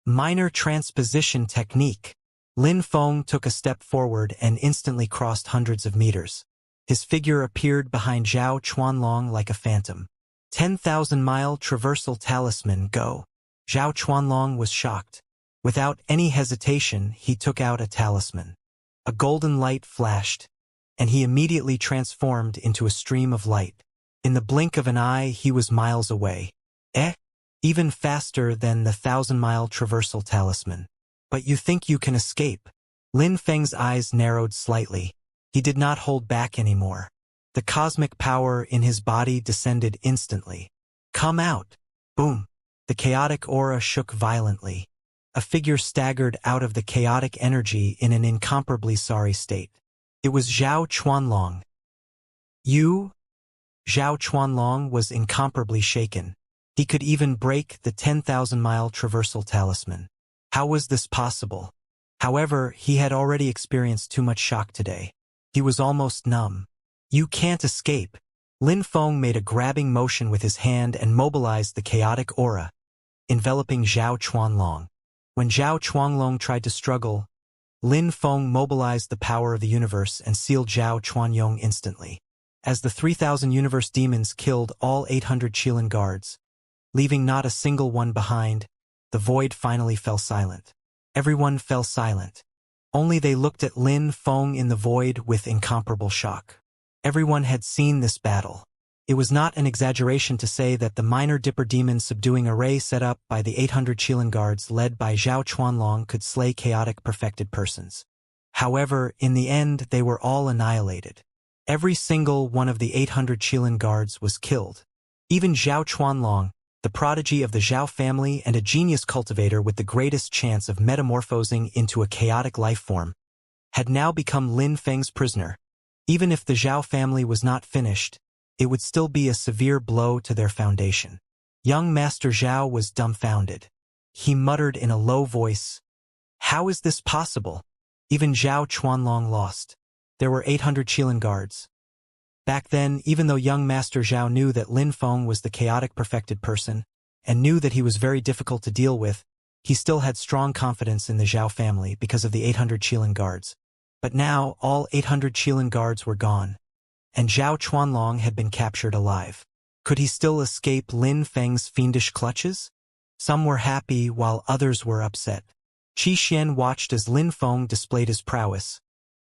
Minor transposition technique. Lin Feng took a step forward and instantly crossed hundreds of meters. His figure appeared behind Zhao Chuanlong like a phantom. 10,000-mile traversal talisman, go. Zhao Chuanlong was shocked. Without any hesitation, he took out a talisman. A golden light flashed, and he immediately transformed into a stream of light. In the blink of an eye, he was miles away. Even faster than the 1,000-mile traversal talisman. But you think you can escape? Lin Feng's eyes narrowed slightly. He did not hold back anymore. The cosmic power in his body descended instantly. Come out! Boom! The chaotic aura shook violently. A figure staggered out of the chaotic energy in an incomparably sorry state. It was Zhao Chuanlong. You? Zhao Chuanlong was incomparably shaken. He could even break the 10,000-mile traversal talisman. How was this possible? However, he had already experienced too much shock today. He was almost numb. You can't escape. Lin Feng made a grabbing motion with his hand and mobilized the chaotic aura, enveloping Zhao Chuanlong. When Zhao Chuanlong tried to struggle, Lin Feng mobilized the power of the universe and sealed Zhao Chuanyong instantly. As the 3,000 universe demons killed all 800 Qilin guards, leaving not a single one behind, the void finally fell silent. Everyone fell silent. Only they looked at Lin Feng in the void with incomparable shock. Everyone had seen this battle. It was not an exaggeration to say that the minor Dipper demon subduing array set up by the 800 Qilin guards led by Zhao Chuanlong could slay chaotic perfected persons. However, in the end, they were all annihilated. Every single one of the 800 Qilin guards was killed. Even Zhao Chuanlong, the prodigy of the Zhao family and a genius cultivator with the greatest chance of metamorphosing into a chaotic life form, had now become Lin Feng's prisoner. Even if the Zhao family was not finished, it would still be a severe blow to their foundation. Young Master Zhao was dumbfounded. He muttered in a low voice, "How is this possible?" Even Zhao Chuanlong lost. There were 800 Qilin guards. Back then, even though young Master Zhao knew that Lin Feng was the chaotic perfected person, and knew that he was very difficult to deal with, He still had strong confidence in the Zhao family because of the 800 Qilin guards. But now, all 800 Qilin guards were gone, and Zhao Chuanlong had been captured alive. Could he still escape Lin Feng's fiendish clutches? Some were happy while others were upset. Qi Xian watched as Lin Feng displayed his prowess,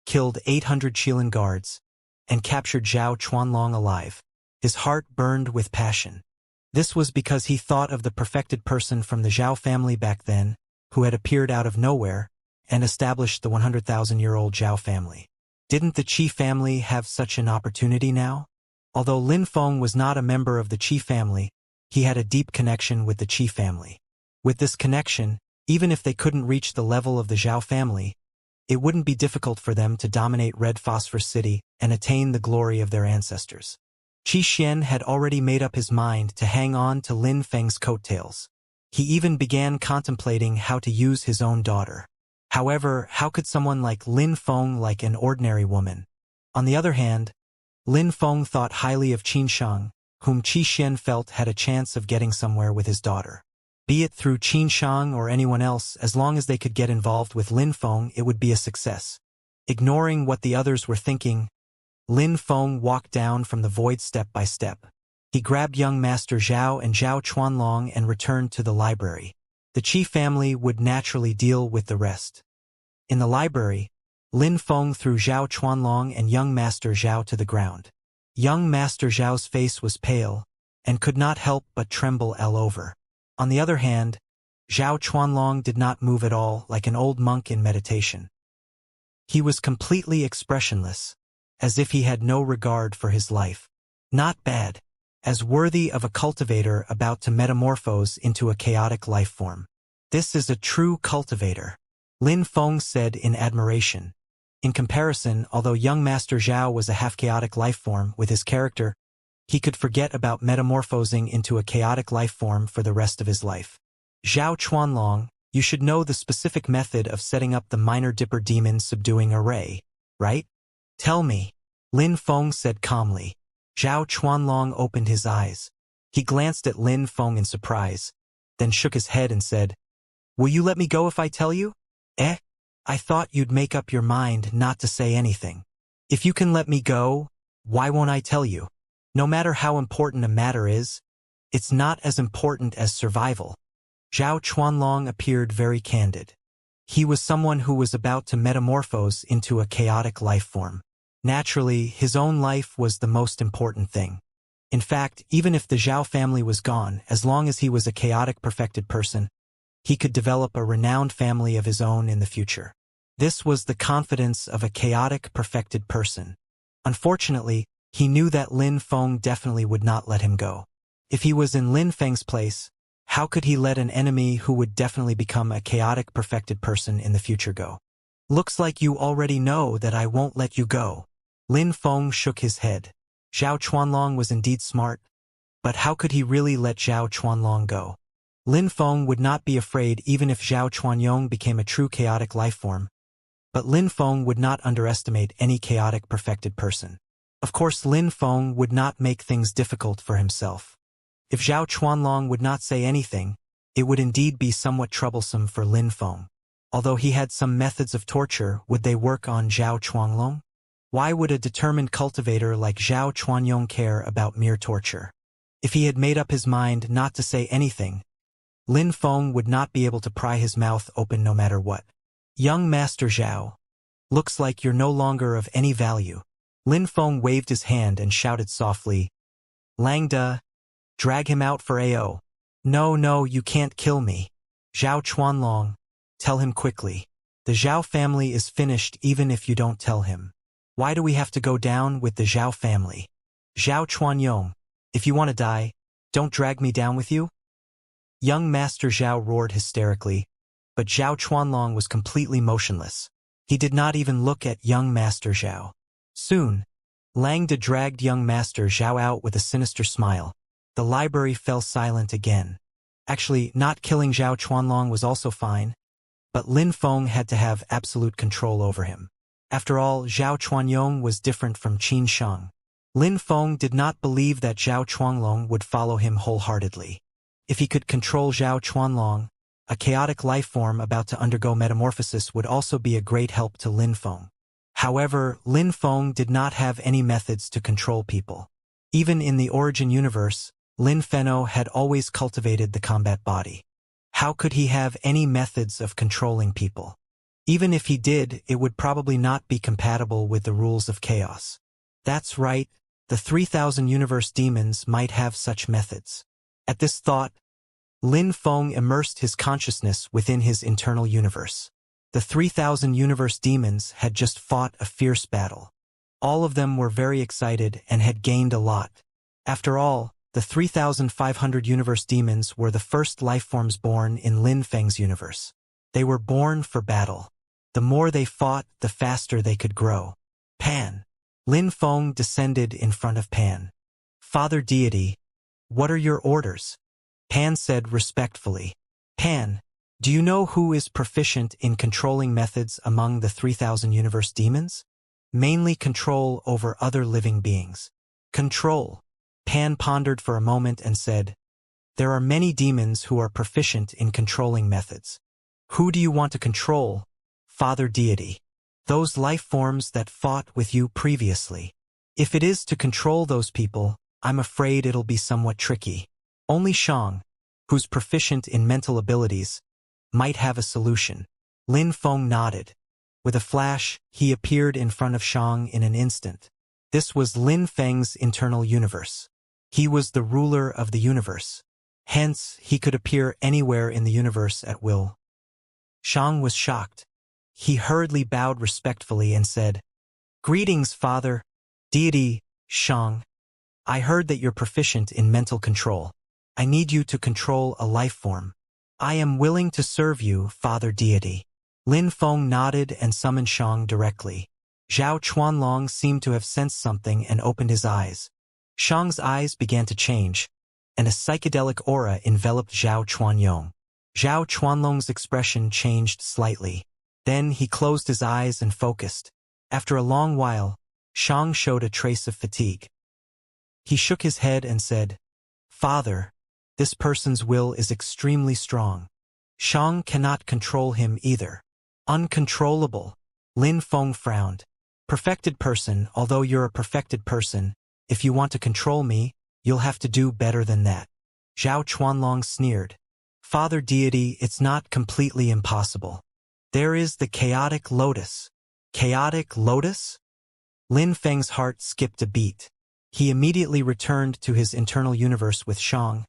killed 800 Qilin guards, and captured Zhao Chuanlong alive. His heart burned with passion. This was because he thought of the perfected person from the Zhao family back then, who had appeared out of nowhere and established the 100,000-year-old Zhao family. Didn't the Qi family have such an opportunity now? Although Lin Feng was not a member of the Qi family, he had a deep connection with the Qi family. With this connection, even if they couldn't reach the level of the Zhao family, it wouldn't be difficult for them to dominate Red Phosphor City and attain the glory of their ancestors. Qi Xian had already made up his mind to hang on to Lin Feng's coattails. He even began contemplating how to use his own daughter. However, how could someone like Lin Feng like an ordinary woman? On the other hand, Lin Feng thought highly of Xianxia, whom Qi Xian felt had a chance of getting somewhere with his daughter. Be it through Xianxia or anyone else, as long as they could get involved with Lin Feng, it would be a success. Ignoring what the others were thinking, Lin Feng walked down from the void step by step. He grabbed young Master Zhao and Zhao Chuanlong and returned to the library. The Qi family would naturally deal with the rest. In the library, Lin Feng threw Zhao Chuanlong and young Master Zhao to the ground. Young Master Zhao's face was pale, and could not help but tremble all over. On the other hand, Zhao Chuanlong did not move at all, like an old monk in meditation. He was completely expressionless, as if he had no regard for his life. Not bad, as worthy of a cultivator about to metamorphose into a chaotic life form. This is a true cultivator, Lin Feng said in admiration. In comparison, although young Master Zhao was a half-chaotic life form with his character, he could forget about metamorphosing into a chaotic life form for the rest of his life. Zhao Chuanlong, you should know the specific method of setting up the minor dipper demon subduing array, right? Tell me, Lin Feng said calmly. Zhao Chuanlong opened his eyes. He glanced at Lin Feng in surprise, then shook his head and said, "Will you let me go if I tell you?" I thought you'd make up your mind not to say anything. If you can let me go, why won't I tell you? No matter how important a matter is, it's not as important as survival. Zhao Chuanlong appeared very candid. He was someone who was about to metamorphose into a chaotic life form. Naturally, his own life was the most important thing. In fact, even if the Zhao family was gone, as long as he was a chaotic perfected person, he could develop a renowned family of his own in the future. This was the confidence of a chaotic perfected person. Unfortunately, he knew that Lin Feng definitely would not let him go. If he was in Lin Feng's place, how could he let an enemy who would definitely become a chaotic perfected person in the future go? Looks like you already know that I won't let you go. Lin Feng shook his head. Zhao Chuanlong was indeed smart, but how could he really let Zhao Chuanlong go? Lin Feng would not be afraid even if Zhao Chuanyong became a true chaotic life form, but Lin Feng would not underestimate any chaotic perfected person. Of course, Lin Feng would not make things difficult for himself. If Zhao Chuanlong would not say anything, it would indeed be somewhat troublesome for Lin Feng. Although he had some methods of torture, would they work on Zhao Chuanlong? Why would a determined cultivator like Zhao Chuanyong care about mere torture? If he had made up his mind not to say anything, Lin Feng would not be able to pry his mouth open no matter what. Young Master Zhao, looks like you're no longer of any value. Lin Feng waved his hand and shouted softly, "Langda, drag him out for AO. No, you can't kill me. Zhao Chuanlong, tell him quickly. The Zhao family is finished even if you don't tell him. Why do we have to go down with the Zhao family? Zhao Chuanyong, if you want to die, don't drag me down with you." Young Master Zhao roared hysterically, but Zhao Chuanlong was completely motionless. He did not even look at young Master Zhao. Soon, Langda dragged young Master Zhao out with a sinister smile. The library fell silent again. Actually, not killing Zhao Chuanlong was also fine, but Lin Feng had to have absolute control over him. After all, Zhao Chuanyong was different from Xianxia. Lin Feng did not believe that Zhao Chuanlong would follow him wholeheartedly. If he could control Zhao Chuanlong, a chaotic life form about to undergo metamorphosis would also be a great help to Lin Feng. However, Lin Feng did not have any methods to control people. Even in the origin universe, Lin Fenno had always cultivated the combat body. How could he have any methods of controlling people? Even if he did, it would probably not be compatible with the rules of chaos. That's right, the 3000 universe demons might have such methods. At this thought, Lin Feng immersed his consciousness within his internal universe. The 3000 universe demons had just fought a fierce battle. All of them were very excited and had gained a lot. After all, the 3500 universe demons were the first lifeforms born in Lin Feng's universe. They were born for battle. The more they fought, the faster they could grow. Pan. Lin Feng descended in front of Pan. "Father Deity, what are your orders?" Pan said respectfully. "Pan, do you know who is proficient in controlling methods among the 3000 universe demons? Mainly control over other living beings." "Control." Pan pondered for a moment and said, "There are many demons who are proficient in controlling methods. Who do you want to control, Father Deity?" "Those life forms that fought with you previously. If it is to control those people, I'm afraid it'll be somewhat tricky. Only Xiang, who's proficient in mental abilities, might have a solution." Lin Feng nodded. With a flash, he appeared in front of Xiang in an instant. This was Lin Feng's internal universe. He was the ruler of the universe. Hence, he could appear anywhere in the universe at will. Xiang was shocked. He hurriedly bowed respectfully and said, "Greetings, Father Deity, Xiang. I heard that you're proficient in mental control. I need you to control a life form. I am willing to serve you, Father Deity." Lin Feng nodded and summoned Xiang directly. Zhao Chuanlong seemed to have sensed something and opened his eyes. Xiang's eyes began to change, and a psychedelic aura enveloped Zhao Chuanyong. Zhao Chuanlong's expression changed slightly. Then he closed his eyes and focused. After a long while, Xiang showed a trace of fatigue. He shook his head and said, "Father, this person's will is extremely strong. Xiang cannot control him either." "Uncontrollable." Lin Feng frowned. "Perfected person, although you're a perfected person, if you want to control me, you'll have to do better than that." Zhao Chuanlong sneered. "Father Deity, it's not completely impossible. There is the chaotic lotus." "Chaotic lotus?" Lin Feng's heart skipped a beat. He immediately returned to his internal universe with Xiang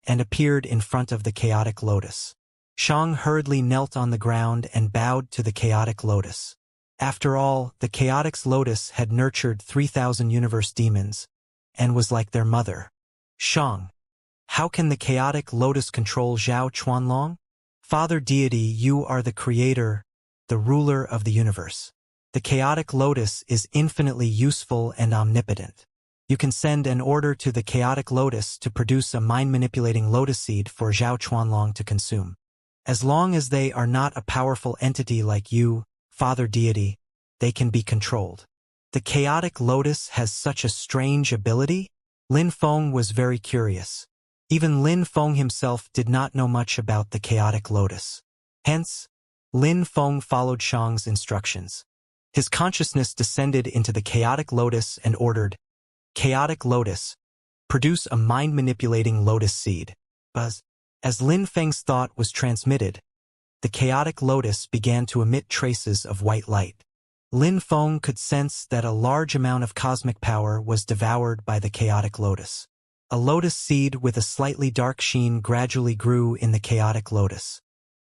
and appeared in front of the chaotic lotus. Xiang hurriedly knelt on the ground and bowed to the chaotic lotus. After all, the chaotic lotus had nurtured 3000 universe demons and was like their mother. "Xiang, how can the chaotic lotus control Zhao Chuanlong?" "Father Deity, you are the creator, the ruler of the universe. The chaotic lotus is infinitely useful and omnipotent. You can send an order to the chaotic lotus to produce a mind-manipulating lotus seed for Zhao Chuanlong to consume. As long as they are not a powerful entity like you, Father Deity, they can be controlled." "The chaotic lotus has such a strange ability?" Lin Feng was very curious. Even Lin Feng himself did not know much about the chaotic lotus. Hence, Lin Feng followed Xiang's instructions. His consciousness descended into the chaotic lotus and ordered, "Chaotic lotus, produce a mind-manipulating lotus seed." Buzz. As Lin Feng's thought was transmitted, the chaotic lotus began to emit traces of white light. Lin Feng could sense that a large amount of cosmic power was devoured by the chaotic lotus. A lotus seed with a slightly dark sheen gradually grew in the chaotic lotus.